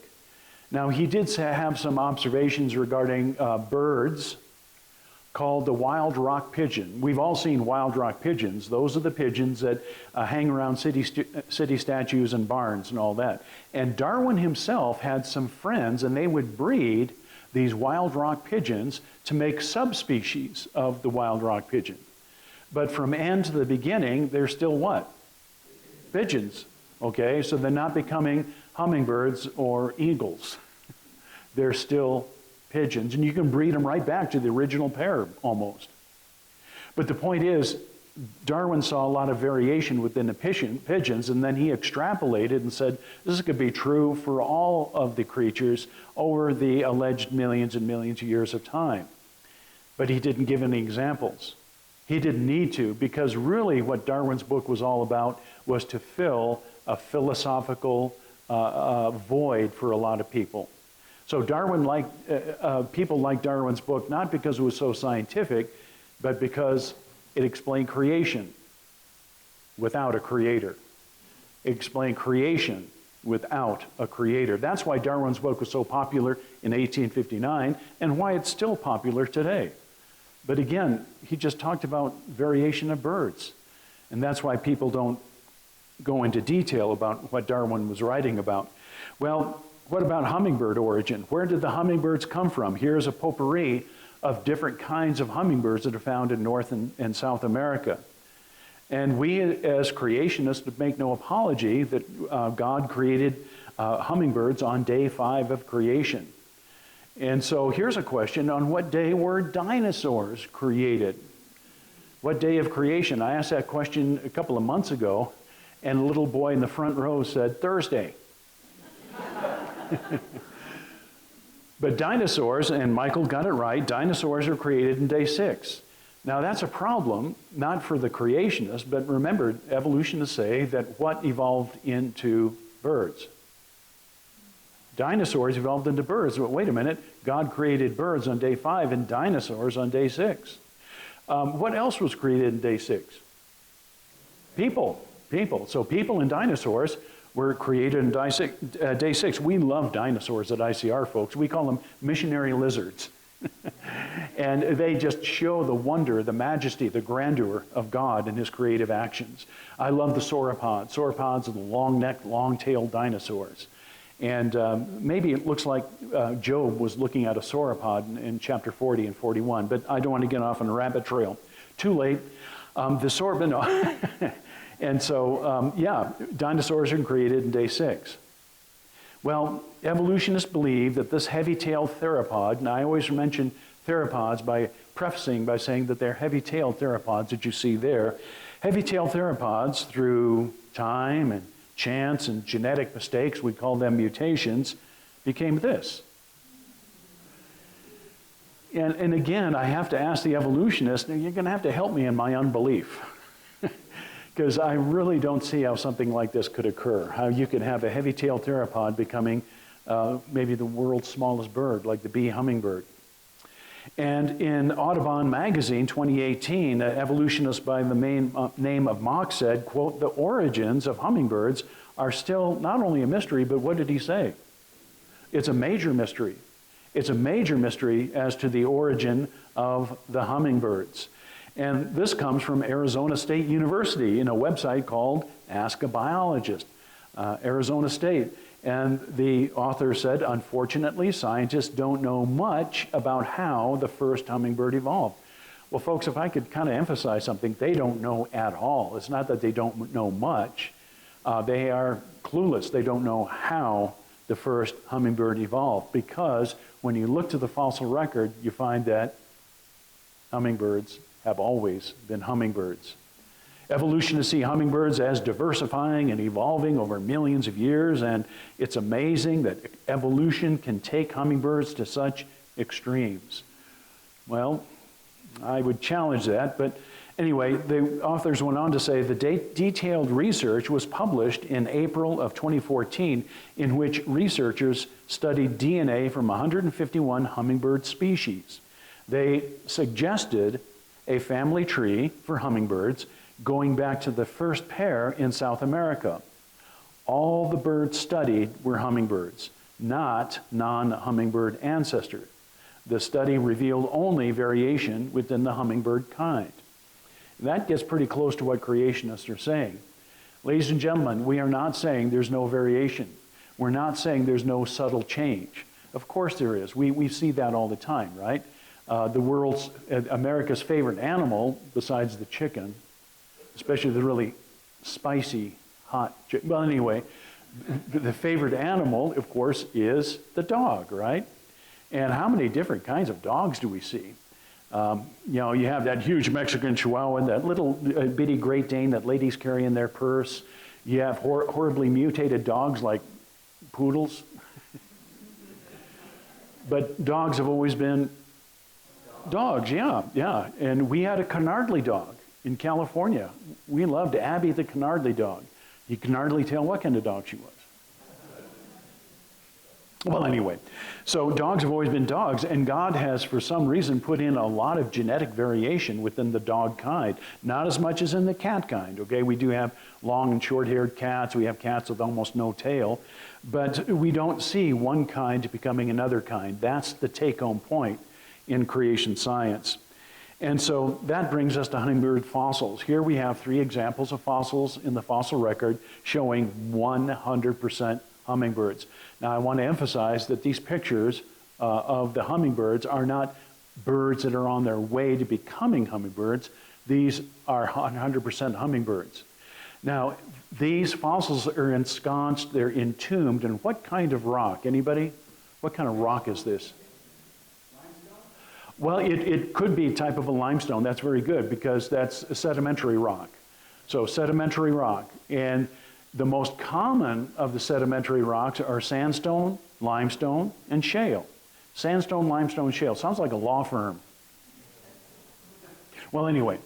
Now, he did have some observations regarding birds called the wild rock pigeon. We've all seen wild rock pigeons. Those are the pigeons that hang around city statues and barns and all that. And Darwin himself had some friends, and they would breed these wild rock pigeons to make subspecies of the wild rock pigeon. But from end to the beginning, they're still what? Pigeons. Okay, so they're not becoming hummingbirds or eagles. They're still pigeons, and you can breed them right back to the original pair almost. But the point is, Darwin saw a lot of variation within the pigeons, and then he extrapolated and said, this could be true for all of the creatures over the alleged millions and millions of years of time. But he didn't give any examples. He didn't need to, because really what Darwin's book was all about was to fill a philosophical void for a lot of people. So people liked Darwin's book, not because it was so scientific, but because it explained creation without a creator. It explained creation without a creator. That's why Darwin's book was so popular in 1859 and why it's still popular today. But again, he just talked about variation of birds. And that's why people don't go into detail about what Darwin was writing about. Well, what about hummingbird origin? Where did the hummingbirds come from? Here's a potpourri of different kinds of hummingbirds that are found in North and South America. And we as creationists make no apology that God created hummingbirds on day 5 of creation. And so here's a question: on what day were dinosaurs created? What day of creation? I asked that question a couple of months ago, and a little boy in the front row said Thursday. But dinosaurs, and Michael got it right, dinosaurs are created in day 6. Now that's a problem, not for the creationists, but remember, evolutionists say that what evolved into birds? Dinosaurs evolved into birds. But wait a minute, God created birds on day 5 and dinosaurs on day 6. What else was created in day 6? People. So people and dinosaurs were created in day 6. We love dinosaurs at ICR, folks. We call them missionary lizards. And they just show the wonder, the majesty, the grandeur of God and his creative actions. I love the sauropods. Sauropods are the long-necked, long-tailed dinosaurs. And maybe it looks like Job was looking at a sauropod in chapter 40 and 41, but I don't want to get off on a rabbit trail. Too late. No. And so, dinosaurs are created in day 6. Well, evolutionists believe that this heavy-tailed theropod, and I always mention theropods by prefacing by saying that they're heavy-tailed theropods that you see there. Heavy-tailed theropods, through time and chance and genetic mistakes, we call them mutations, became this. And again, I have to ask the evolutionist, you're going to have to help me in my unbelief. Because I really don't see how something like this could occur. How you could have a heavy-tailed theropod becoming maybe the world's smallest bird, like the bee hummingbird. And in Audubon magazine 2018, an evolutionist by the name of Mock said, quote, the origins of hummingbirds are still not only a mystery, but what did he say? It's a major mystery. It's a major mystery as to the origin of the hummingbirds. And this comes from Arizona State University in a website called Ask a Biologist, Arizona State. And the author said, unfortunately, scientists don't know much about how the first hummingbird evolved. Well, folks, if I could kind of emphasize something, they don't know at all. It's not that they don't know much. They are clueless. They don't know how the first hummingbird evolved, because when you look to the fossil record, you find that hummingbirds have always been hummingbirds. Evolutionists see hummingbirds as diversifying and evolving over millions of years, and it's amazing that evolution can take hummingbirds to such extremes. Well, I would challenge that, but anyway, the authors went on to say the detailed research was published in April of 2014, in which researchers studied DNA from 151 hummingbird species. They suggested a family tree for hummingbirds going back to the first pair in South America. All the birds studied were hummingbirds, not non-hummingbird ancestors. The study revealed only variation within the hummingbird kind. That gets pretty close to what creationists are saying. Ladies and gentlemen, we are not saying there's no variation. We're not saying there's no subtle change. Of course there is. We see that all the time, right? America's favorite animal, besides the chicken, especially the really spicy, hot chicken. Well, anyway, the favorite animal, of course, is the dog, right? And how many different kinds of dogs do we see? You have that huge Mexican Chihuahua, that little bitty Great Dane that ladies carry in their purse. You have horribly mutated dogs like poodles. But dogs have always been dogs, yeah. And we had a Canardly dog in California. We loved Abby the Canardly dog. You can hardly tell what kind of dog she was. Well, anyway, so dogs have always been dogs, and God has, for some reason, put in a lot of genetic variation within the dog kind. Not as much as in the cat kind, okay? We do have long and short-haired cats. We have cats with almost no tail. But we don't see one kind becoming another kind. That's the take-home point in creation science. And so that brings us to hummingbird fossils. Here we have 3 examples of fossils in the fossil record showing 100% hummingbirds. Now, I want to emphasize that these pictures of the hummingbirds are not birds that are on their way to becoming hummingbirds. These are 100% hummingbirds. Now, these fossils are ensconced, they're entombed in what kind of rock? Anybody? What kind of rock is this? Well, it could be a type of a limestone. That's very good because that's a sedimentary rock. So sedimentary rock. And the most common of the sedimentary rocks are sandstone, limestone, and shale. Sandstone, limestone, shale. Sounds like a law firm. Well, anyway.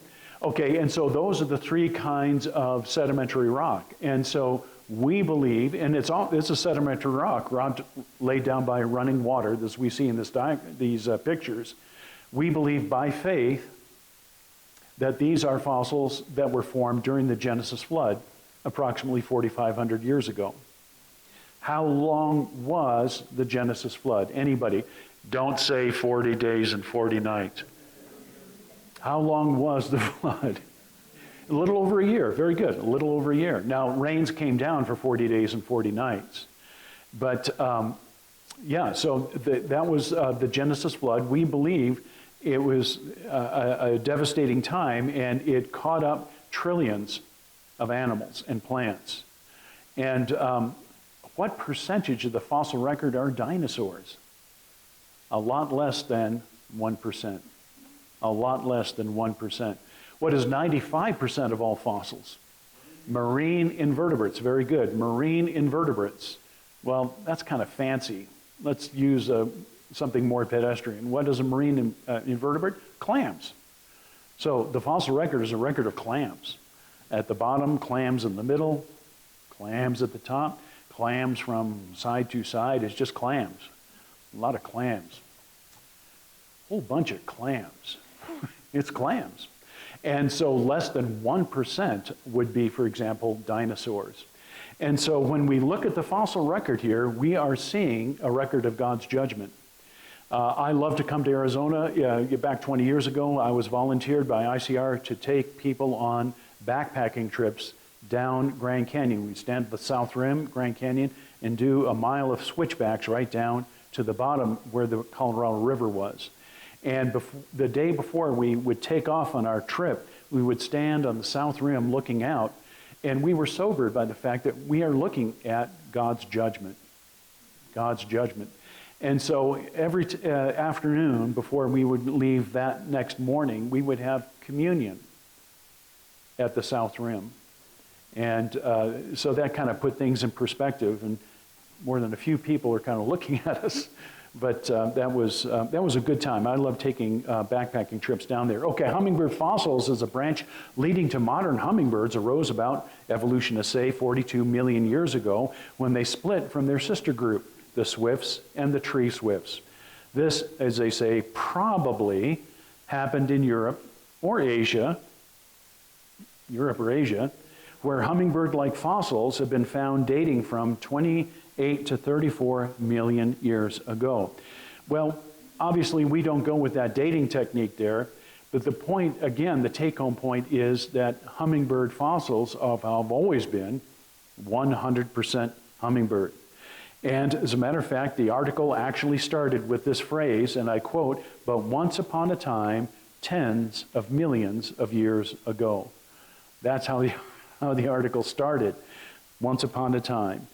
Okay, and so those are the 3 kinds of sedimentary rock. And so we believe, and it's a sedimentary rock laid down by running water, as we see in these pictures. We believe by faith that these are fossils that were formed during the Genesis flood, approximately 4,500 years ago. How long was the Genesis flood? Anybody? Don't say 40 days and 40 nights. How long was the flood? A little over a year. Very good. A little over a year. Now, rains came down for 40 days and 40 nights. But, so that was the Genesis flood. We believe it was a devastating time, and it caught up trillions of animals and plants. And what percentage of the fossil record are dinosaurs? A lot less than 1%. A lot less than 1%. What is 95% of all fossils? Marine invertebrates. Very good. Marine invertebrates. Well, that's kind of fancy. Let's use something more pedestrian. What is a marine invertebrate? Clams. So the fossil record is a record of clams. At the bottom, clams in the middle, clams at the top, clams from side to side is just clams. A lot of clams. A whole bunch of clams. It's clams. And so less than 1% would be, for example, dinosaurs. And so when we look at the fossil record here, we are seeing a record of God's judgment. I love to come to Arizona. Back 20 years ago, I was volunteered by ICR to take people on backpacking trips down Grand Canyon. We'd stand at the South Rim, Grand Canyon, and do a mile of switchbacks right down to the bottom where the Colorado River was. And the day before we would take off on our trip, we would stand on the South Rim looking out, and we were sobered by the fact that we are looking at God's judgment. God's judgment. And so every afternoon before we would leave that next morning, we would have communion at the South Rim. And so that kind of put things in perspective, and more than a few people were kind of looking at us. But that was a good time. I love taking backpacking trips down there. Okay, hummingbird fossils as a branch leading to modern hummingbirds arose about, evolutionists say, 42 million years ago when they split from their sister group, the swifts and the tree swifts. This, as they say, probably happened in Europe or Asia, where hummingbird-like fossils have been found dating from 28 to 34 million years ago. Well, obviously we don't go with that dating technique there, but the point, again, the take-home point is that hummingbird fossils have always been 100% hummingbird. And as a matter of fact, the article actually started with this phrase, and I quote, "But once upon a time, tens of millions of years ago." That's how the article started, once upon a time.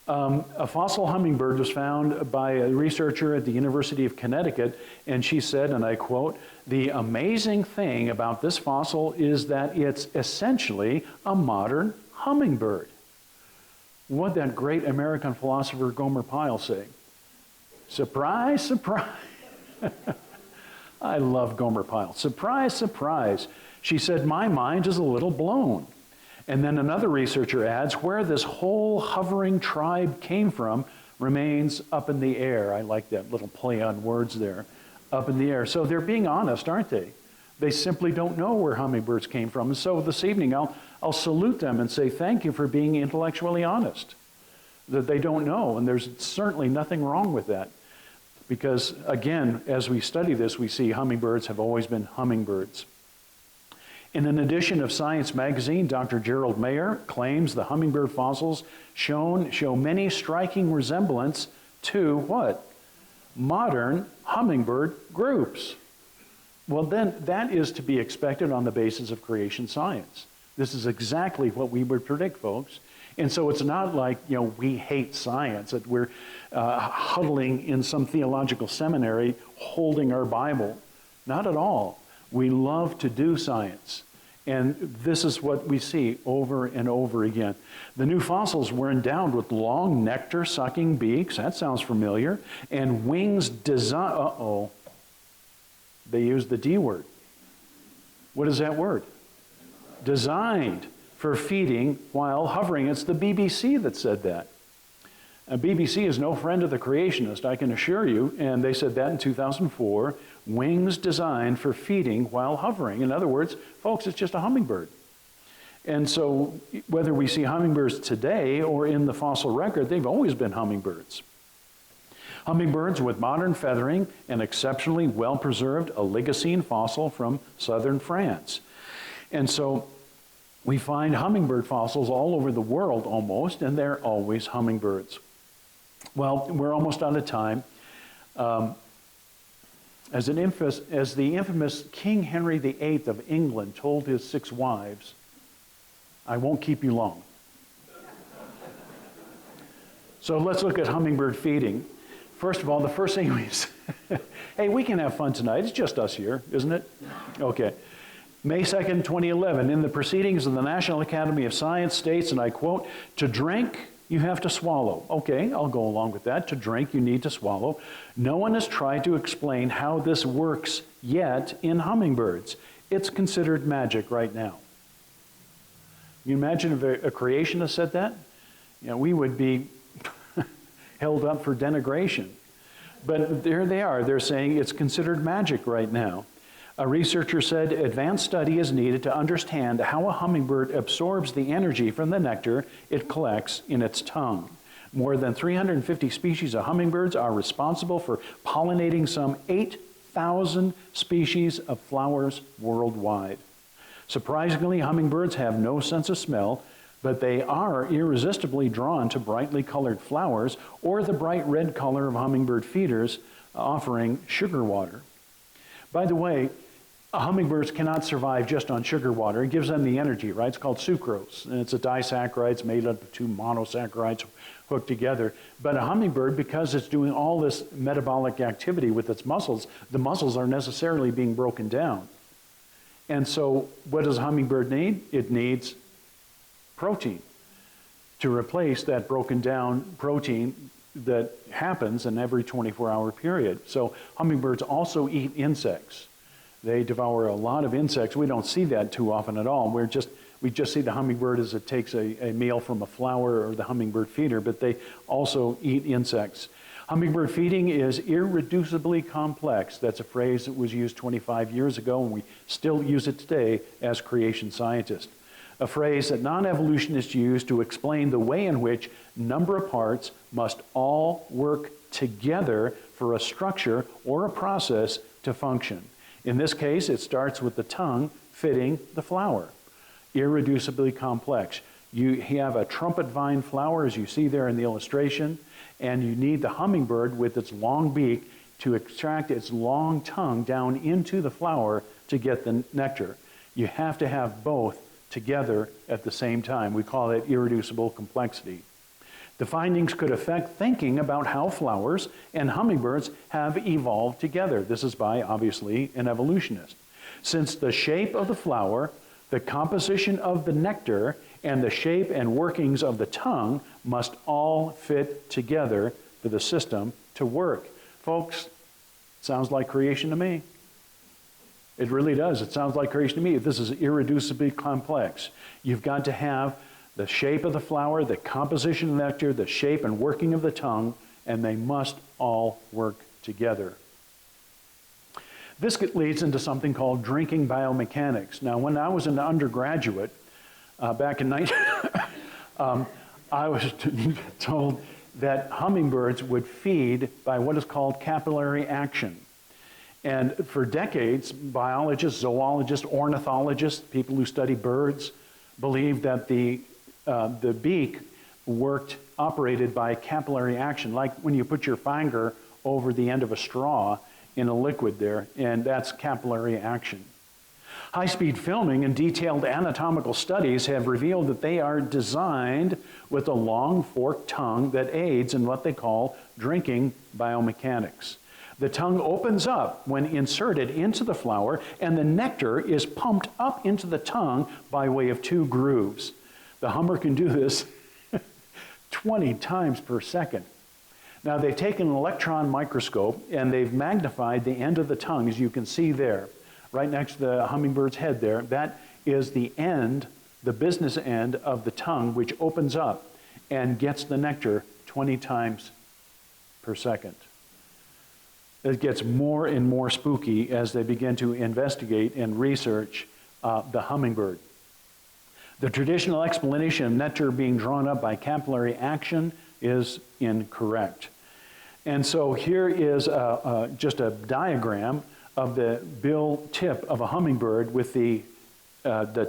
A fossil hummingbird was found by a researcher at the University of Connecticut, and she said, and I quote, "The amazing thing about this fossil is that it's essentially a modern hummingbird." What did that great American philosopher Gomer Pyle say? Surprise, surprise. I love Gomer Pyle. Surprise, surprise. She said, "My mind is a little blown." And then another researcher adds, "Where this whole hovering tribe came from remains up in the air." I like that little play on words there, up in the air. So they're being honest, aren't they? They simply don't know where hummingbirds came from. And so this evening, I'll salute them and say thank you for being intellectually honest, that they don't know. And there's certainly nothing wrong with that. Because again, as we study this, we see hummingbirds have always been hummingbirds. In an edition of Science magazine, Dr. Gerald Mayer claims the hummingbird fossils show many striking resemblance to what? Modern hummingbird groups. Well, then that is to be expected on the basis of creation science. This is exactly what we would predict, folks. And so it's not like, we hate science, that we're huddling in some theological seminary holding our Bible. Not at all. We love to do science. And this is what we see over and over again. The new fossils were endowed with long nectar-sucking beaks. That sounds familiar. And wings designed... Uh-oh. They used the D word. What is that word? Designed for feeding while hovering. It's the BBC that said that. BBC is no friend of the creationist, I can assure you, and they said that in 2004, wings designed for feeding while hovering. In other words, folks, it's just a hummingbird. And so whether we see hummingbirds today or in the fossil record, they've always been hummingbirds. Hummingbirds with modern feathering and exceptionally well-preserved Oligocene fossil from southern France. And so we find hummingbird fossils all over the world almost, and they're always hummingbirds. Well, we're almost out of time. As the infamous King Henry VIII of England told his 6 wives, "I won't keep you long." So let's look at hummingbird feeding. First of all, the first thing we say, hey, we can have fun tonight. It's just us here, isn't it? Okay. May 2nd, 2011, in the proceedings of the National Academy of Science states, and I quote, "To drink, you have to swallow." Okay, I'll go along with that. To drink, you need to swallow. No one has tried to explain how this works yet in hummingbirds. It's considered magic right now. You imagine if a creationist said that? We would be held up for denigration. But there they are. They're saying it's considered magic right now. A researcher said advanced study is needed to understand how a hummingbird absorbs the energy from the nectar it collects in its tongue. More than 350 species of hummingbirds are responsible for pollinating some 8,000 species of flowers worldwide. Surprisingly, hummingbirds have no sense of smell, but they are irresistibly drawn to brightly colored flowers or the bright red color of hummingbird feeders offering sugar water. By the way, hummingbirds cannot survive just on sugar water. It gives them the energy, right? It's called sucrose, and it's a disaccharide. It's made up of 2 monosaccharides hooked together. But a hummingbird, because it's doing all this metabolic activity with its muscles, the muscles are necessarily being broken down. And so what does a hummingbird need? It needs protein to replace that broken down protein that happens in every 24-hour period. So hummingbirds also eat insects. They devour a lot of insects. We don't see that too often at all. We just see the hummingbird as it takes a meal from a flower or the hummingbird feeder, but they also eat insects. Hummingbird feeding is irreducibly complex. That's a phrase that was used 25 years ago, and we still use it today as creation scientists. A phrase that non-evolutionists use to explain the way in which number of parts must all work together for a structure or a process to function. In this case, it starts with the tongue fitting the flower. Irreducibly complex. You have a trumpet vine flower, as you see there in the illustration, and you need the hummingbird with its long beak to extract its long tongue down into the flower to get the nectar. You have to have both together at the same time. We call it irreducible complexity. The findings could affect thinking about how flowers and hummingbirds have evolved together. This is by, obviously, an evolutionist. Since the shape of the flower, the composition of the nectar, and the shape and workings of the tongue must all fit together for the system to work. Folks, sounds like creation to me. It really does. It sounds like creation to me. This is irreducibly complex. You've got to have the shape of the flower, the composition of the nectar, the shape and working of the tongue, and they must all work together. This leads into something called drinking biomechanics. Now, when I was an undergraduate, back in 19, I was told that hummingbirds would feed by what is called capillary action. And for decades, biologists, zoologists, ornithologists, people who study birds, believed that the beak operated by capillary action, like when you put your finger over the end of a straw in a liquid there, and that's capillary action. High-speed filming and detailed anatomical studies have revealed that they are designed with a long forked tongue that aids in what they call drinking biomechanics. The tongue opens up when inserted into the flower, and the nectar is pumped up into the tongue by way of two grooves. The hummer can do this 20 times per second. Now, they've taken an electron microscope and they've magnified the end of the tongue, as you can see there, right next to the hummingbird's head there. That is the end, the business end of the tongue, which opens up and gets the nectar 20 times per second. It gets more and more spooky as they begin to investigate and research the hummingbird. The traditional explanation of nectar being drawn up by capillary action is incorrect. And so here is just a diagram of the bill tip of a hummingbird with the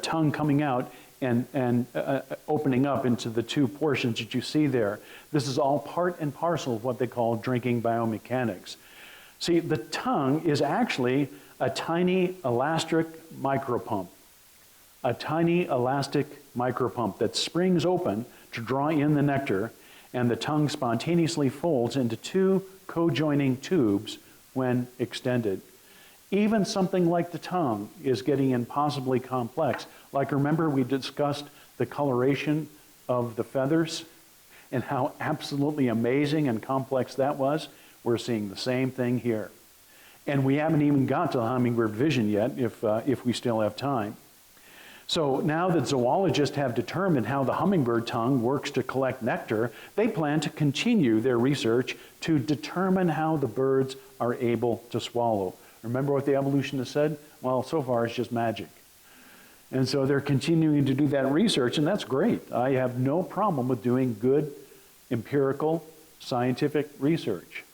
tongue coming out and opening up into the two portions that you see there. This is all part and parcel of what they call drinking biomechanics. See, the tongue is actually a tiny elastic micropump. A tiny elastic micropump that springs open to draw in the nectar, and the tongue spontaneously folds into two co-joining tubes when extended. Even something like the tongue is getting impossibly complex. Like, remember we discussed the coloration of the feathers and how absolutely amazing and complex that was? We're seeing the same thing here. And we haven't even got to the hummingbird vision yet, if we still have time. So now that zoologists have determined how the hummingbird tongue works to collect nectar, they plan to continue their research to determine how the birds are able to swallow. Remember what the evolutionists said? Well, so far it's just magic. And so they're continuing to do that research, and that's great. I have no problem with doing good empirical scientific research.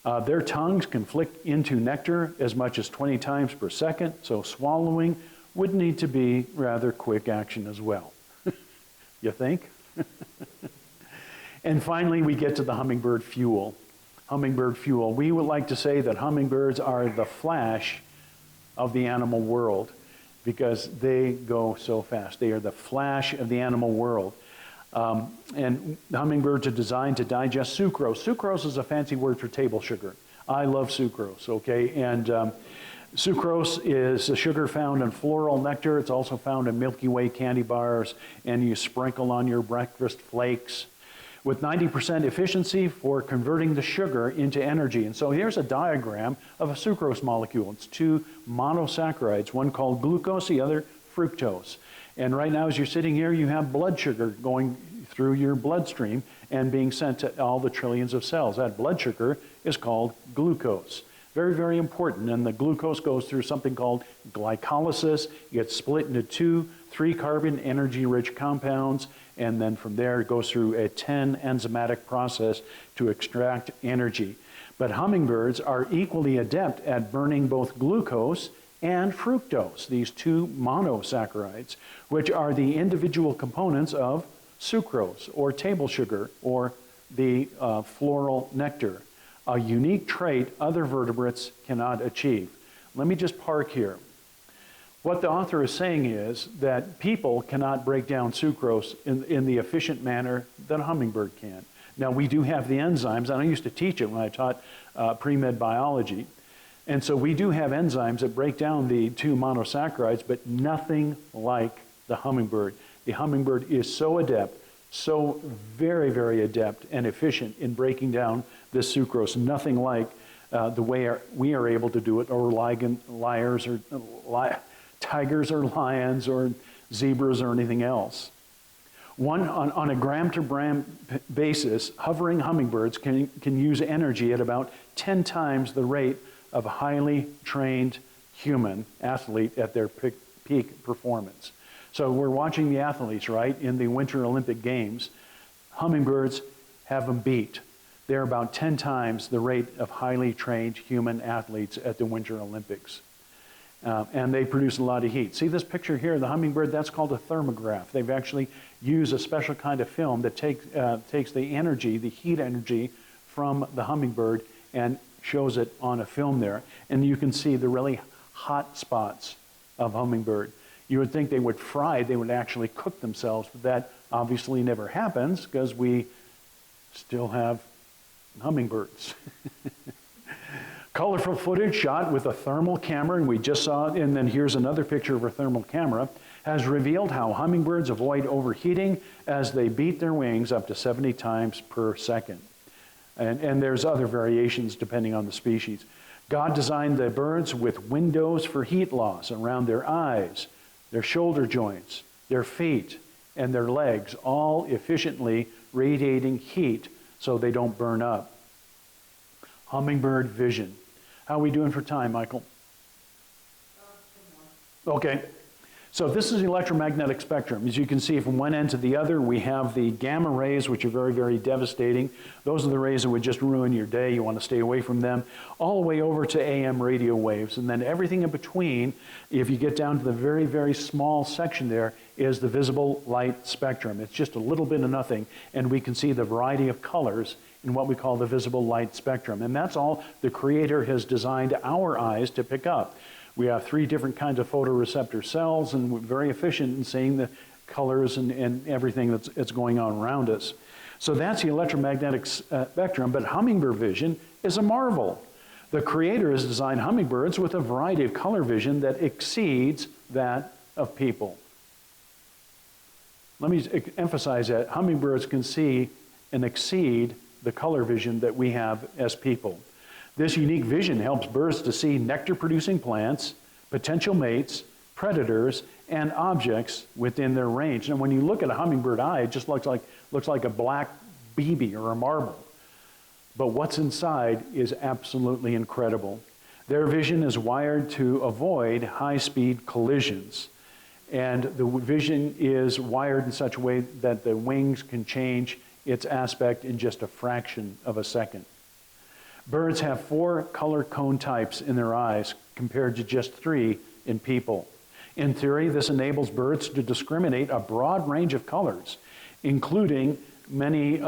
Their tongues can flick into nectar as much as 20 times per second, so swallowing would need to be rather quick action as well. You think? And finally, we get to the hummingbird fuel. Hummingbird fuel. We would like to say that hummingbirds are the Flash of the animal world because they go so fast. They are the Flash of the animal world. And hummingbirds are designed to digest sucrose. Sucrose is a fancy word for table sugar. I love sucrose, okay? And sucrose is a sugar found in floral nectar. It's also found in Milky Way candy bars, and you sprinkle on your breakfast flakes with 90% efficiency for converting the sugar into energy. And so here's a diagram of a sucrose molecule. It's two monosaccharides, one called glucose, the other fructose. And right now, as you're sitting here, you have blood sugar going through your bloodstream and being sent to all the trillions of cells. That blood sugar is called glucose. Very, very important. And the glucose goes through something called glycolysis. It gets split into two 3-carbon energy-rich compounds, and then from there it goes through a 10 enzymatic process to extract energy. But hummingbirds are equally adept at burning both glucose and fructose, these two monosaccharides, which are the individual components of sucrose or table sugar or the floral nectar, a unique trait other vertebrates cannot achieve. Let me just park here. What the author is saying is that people cannot break down sucrose in the efficient manner that a hummingbird can. Now, we do have the enzymes, and I used to teach it when I taught pre-med biology. And so we do have enzymes that break down the two monosaccharides, but nothing like the hummingbird. The hummingbird is so adept, so very, very adept and efficient in breaking down this sucrose. Nothing like the way we are able to do it, or tigers or lions or zebras or anything else. On a gram-to-gram basis, hovering hummingbirds can use energy at about 10 times the rate of a highly trained human athlete at their peak performance. So we're watching the athletes, right, in the Winter Olympic Games. Hummingbirds have them beat. They're about 10 times the rate of highly trained human athletes at the Winter Olympics. And they produce a lot of heat. See this picture here, the hummingbird, that's called a thermograph. They've actually used a special kind of film that takes the energy, the heat energy from the hummingbird and shows it on a film there. And you can see the really hot spots of hummingbird. You would think they would fry, they would actually cook themselves, but that obviously never happens because we still have hummingbirds. Colorful footage shot with a thermal camera, and we just saw it, and then here's another picture of a thermal camera, has revealed how hummingbirds avoid overheating as they beat their wings up to 70 times per second. And there's other variations depending on the species. God designed the birds with windows for heat loss around their eyes, their shoulder joints, their feet, and their legs, all efficiently radiating heat so they don't burn up. Hummingbird vision. How are we doing for time, Michael? Okay. So this is the electromagnetic spectrum. As you can see, from one end to the other, we have the gamma rays, which are very, very devastating. Those are the rays that would just ruin your day. You want to stay away from them. All the way over to AM radio waves. And then everything in between, if you get down to the very, very small section there, is the visible light spectrum. It's just a little bit of nothing. And we can see the variety of colors in what we call the visible light spectrum. And that's all the Creator has designed our eyes to pick up. We have 3 different kinds of photoreceptor cells, and we're very efficient in seeing the colors and everything that's going on around us. So that's the electromagnetic spectrum, but hummingbird vision is a marvel. The Creator has designed hummingbirds with a variety of color vision that exceeds that of people. Let me emphasize that hummingbirds can see and exceed the color vision that we have as people. This unique vision helps birds to see nectar-producing plants, potential mates, predators, and objects within their range. And when you look at a hummingbird eye, it just looks like a black BB or a marble. But what's inside is absolutely incredible. Their vision is wired to avoid high-speed collisions. And the vision is wired in such a way that the wings can change its aspect in just a fraction of a second. Birds have 4 color cone types in their eyes compared to just 3 in people. In theory, this enables birds to discriminate a broad range of colors, including many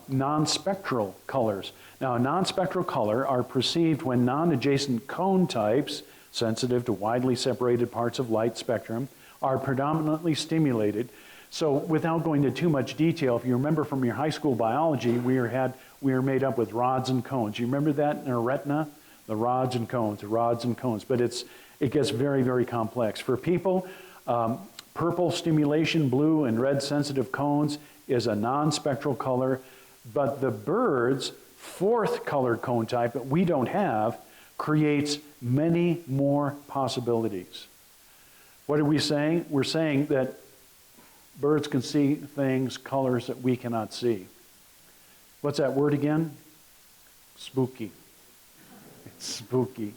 non-spectral colors. Now, a non-spectral color are perceived when non-adjacent cone types, sensitive to widely separated parts of light spectrum, are predominantly stimulated. So without going into too much detail, if you remember from your high school biology, we are made up with rods and cones. You remember that in our retina? The rods and cones. But it gets very, very complex. For people, purple stimulation, blue and red sensitive cones is a non-spectral color. But the bird's 4th colored cone type that we don't have creates many more possibilities. What are we saying? We're saying that birds can see things, colors that we cannot see. What's that word again? Spooky. It's spooky.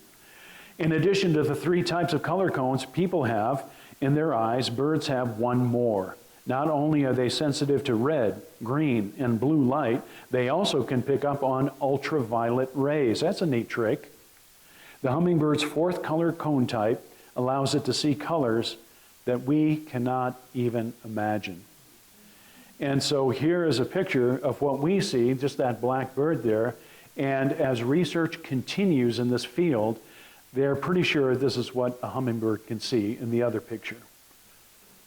In addition to the 3 types of color cones people have in their eyes, birds have 1 more. Not only are they sensitive to red, green, and blue light, they also can pick up on ultraviolet rays. That's a neat trick. The hummingbird's 4th color cone type allows it to see colors that we cannot even imagine. And so here is a picture of what we see, just that black bird there. And as research continues in this field, they're pretty sure this is what a hummingbird can see in the other picture.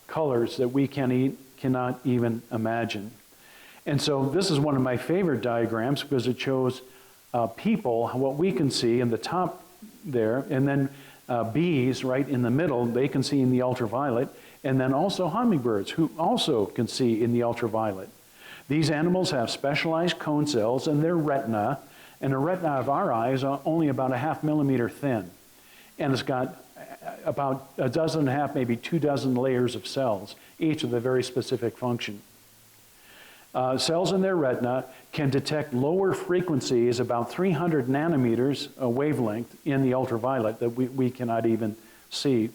Colors that we cannot even imagine. And so this is one of my favorite diagrams because it shows people, what we can see in the top there, and then bees right in the middle, they can see in the ultraviolet, and then also hummingbirds who also can see in the ultraviolet. These animals have specialized cone cells in their retina, and the retina of our eyes are only about a 0.5 millimeter thin. And it's got about 1.5 dozen, maybe 2 dozen layers of cells, each with a very specific function. Cells in their retina can detect lower frequencies, about 300 nanometers wavelength in the ultraviolet that we cannot even see.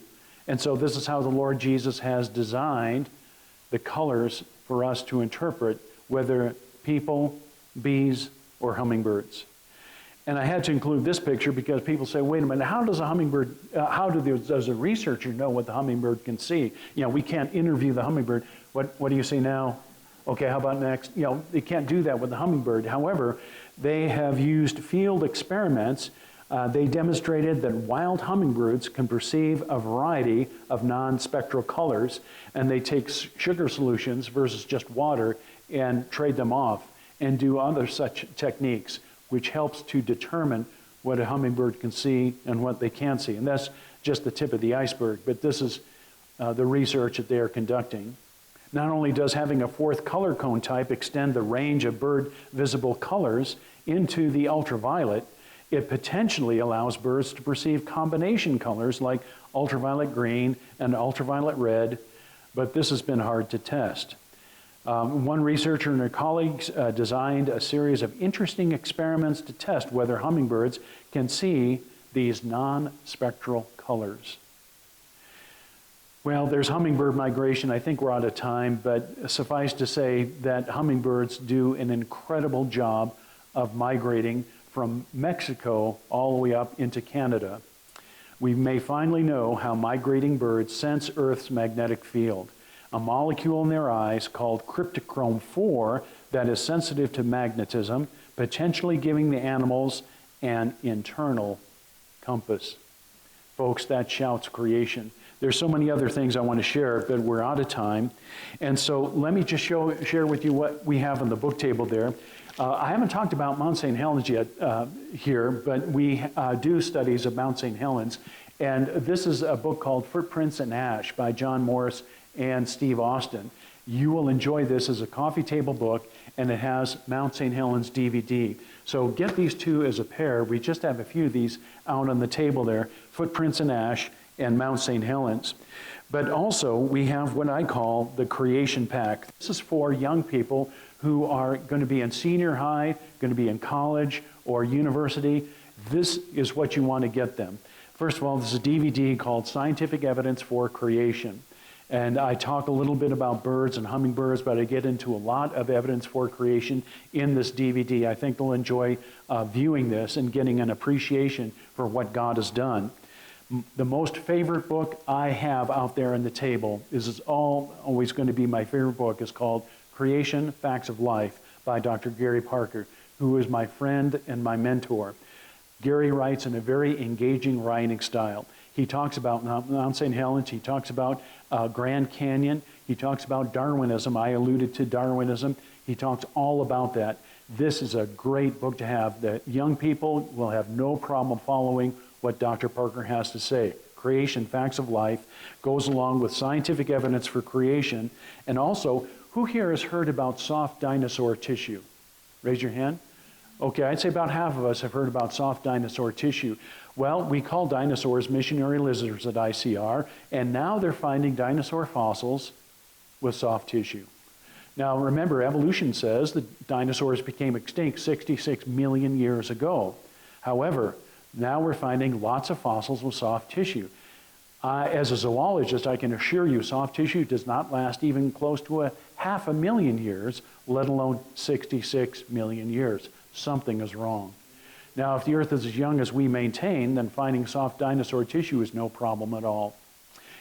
And so this is how the Lord Jesus has designed the colors for us to interpret, whether people, bees, or hummingbirds. And I had to include this picture because people say, wait a minute, how does a hummingbird, does a researcher know what the hummingbird can see? You know, we can't interview the hummingbird. What do you see now? Okay, how about next? You know, they can't do that with the hummingbird. However, they have used field experiments. They demonstrated that wild hummingbirds can perceive a variety of non-spectral colors, and they take sugar solutions versus just water and trade them off and do other such techniques, which helps to determine what a hummingbird can see and what they can't see. And that's just the tip of the iceberg, but this is the research that they are conducting. Not only does having a fourth color cone type extend the range of bird visible colors into the ultraviolet, it potentially allows birds to perceive combination colors like ultraviolet green and ultraviolet red, but this has been hard to test. One researcher and her colleagues designed a series of interesting experiments to test whether hummingbirds can see these non-spectral colors. Well, there's hummingbird migration. I think we're out of time, but suffice to say that hummingbirds do an incredible job of migrating from Mexico all the way up into Canada. We may finally know how migrating birds sense Earth's magnetic field. A molecule in their eyes called cryptochrome 4 that is sensitive to magnetism, potentially giving the animals an internal compass. Folks, that shouts creation. There's so many other things I want to share, but we're out of time. And so let me just share with you what we have on the book table there. I haven't talked about Mount St. Helens yet here, but we do studies of Mount St. Helens. And this is a book called Footprints in Ash by John Morris and Steve Austin. You will enjoy this as a coffee table book, and it has Mount St. Helens DVD. So get these two as a pair. We just have a few of these out on the table there, Footprints in Ash and Mount St. Helens. But also we have what I call the Creation Pack. This is for young people who are going to be in senior high, going to be in college or university. This is what you want to get them. First of all, this is a DVD called Scientific Evidence for Creation. And I talk a little bit about birds and hummingbirds, but I get into a lot of evidence for creation in this DVD. I think they'll enjoy viewing this and getting an appreciation for what God has done. The most favorite book I have out there on the table is always going to be my favorite book. It's called Creation, Facts of Life by Dr. Gary Parker, who is my friend and my mentor. Gary writes in a very engaging writing style. He talks about Mount St. Helens. He talks about Grand Canyon. He talks about Darwinism. I alluded to Darwinism. He talks all about that. This is a great book to have. The young people will have no problem following what Dr. Parker has to say. Creation, Facts of Life goes along with scientific evidence for creation. And also, who here has heard about soft dinosaur tissue? Raise your hand. Okay, I'd say about half of us have heard about soft dinosaur tissue. Well, we call dinosaurs missionary lizards at ICR, and now they're finding dinosaur fossils with soft tissue. Now, remember, evolution says that dinosaurs became extinct 66 million years ago. However, now we're finding lots of fossils with soft tissue. As a zoologist, I can assure you soft tissue does not last even close to 500,000 years, let alone 66 million years. Something is wrong. Now, if the Earth is as young as we maintain, then finding soft dinosaur tissue is no problem at all.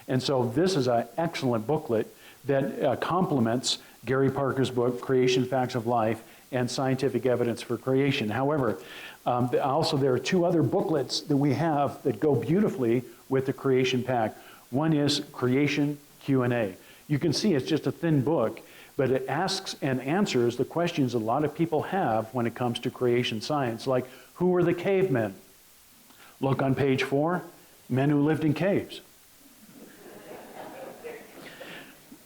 And so this is an excellent booklet that complements Gary Parker's book, Creation, Facts of Life, and scientific evidence for creation. However, also there are two other booklets that we have that go beautifully with the creation pack. One is Creation Q&A. You can see it's just a thin book, but it asks and answers the questions a lot of people have when it comes to creation science, like who were the cavemen? Look on page 4, men who lived in caves.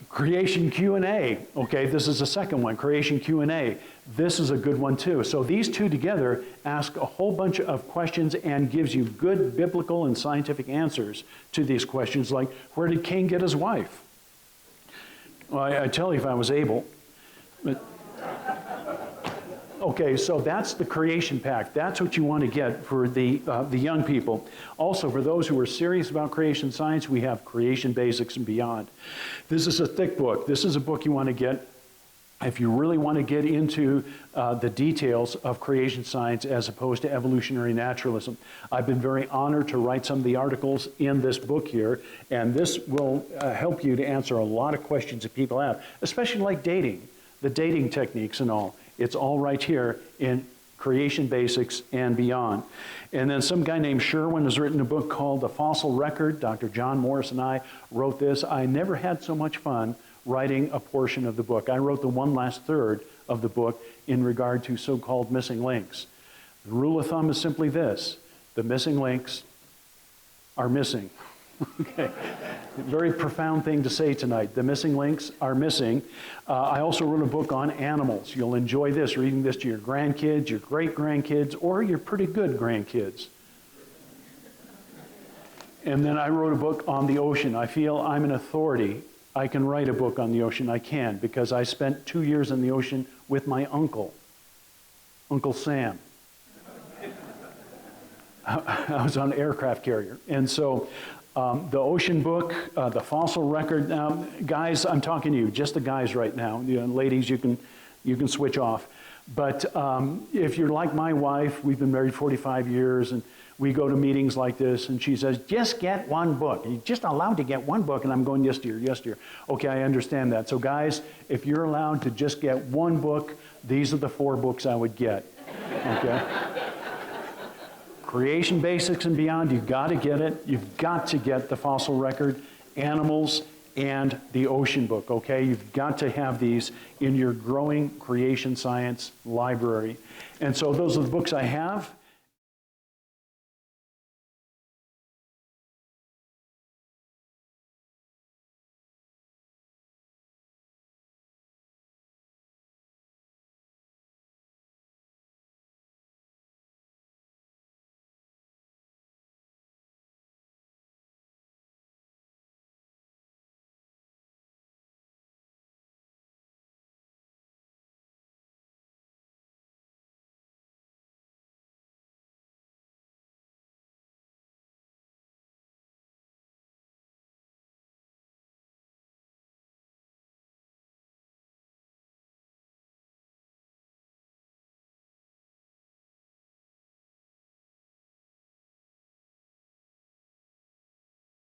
Creation Q&A, okay, this is the second one, Creation Q&A. This is a good one too. So these two together ask a whole bunch of questions and gives you good biblical and scientific answers to these questions, like where did Cain get his wife? Well, I'd tell you if I was able. But okay, so that's the creation pack. That's what you want to get for the young people. Also, for those who are serious about creation science, we have Creation Basics and Beyond. This is a thick book. This is a book you want to get if you really want to get into the details of creation science as opposed to evolutionary naturalism. I've been very honored to write some of the articles in this book here, and this will help you to answer a lot of questions that people have, especially like dating, the dating techniques and all. It's all right here in Creation Basics and Beyond. And then some guy named Sherwin has written a book called The Fossil Record. Dr. John Morris and I wrote this. I never had so much fun writing a portion of the book. I wrote the one last third of the book in regard to so-called missing links. The rule of thumb is simply this: the missing links are missing. Okay, very profound thing to say tonight. The missing links are missing. I also wrote a book on animals. You'll enjoy this, reading this to your grandkids, your great-grandkids, or your pretty good grandkids. And then I wrote a book on the ocean. I feel I'm an authority. I can write a book on the ocean. I can, because I spent 2 years in the ocean with my uncle, Uncle Sam. I was on an aircraft carrier. And so the ocean book, the fossil record. Now, guys, I'm talking to you, just the guys right now. You know, ladies, you can switch off. But if you're like my wife, we've been married 45 years, and we go to meetings like this, and she says, just get one book. You're just allowed to get one book, and I'm going, yes, dear, yes, dear. Okay, I understand that. So guys, if you're allowed to just get one book, these are the 4 books I would get, okay? Creation Basics and Beyond, you've got to get it. You've got to get the fossil record, animals, and the ocean book, okay? You've got to have these in your growing creation science library. And so those are the books I have.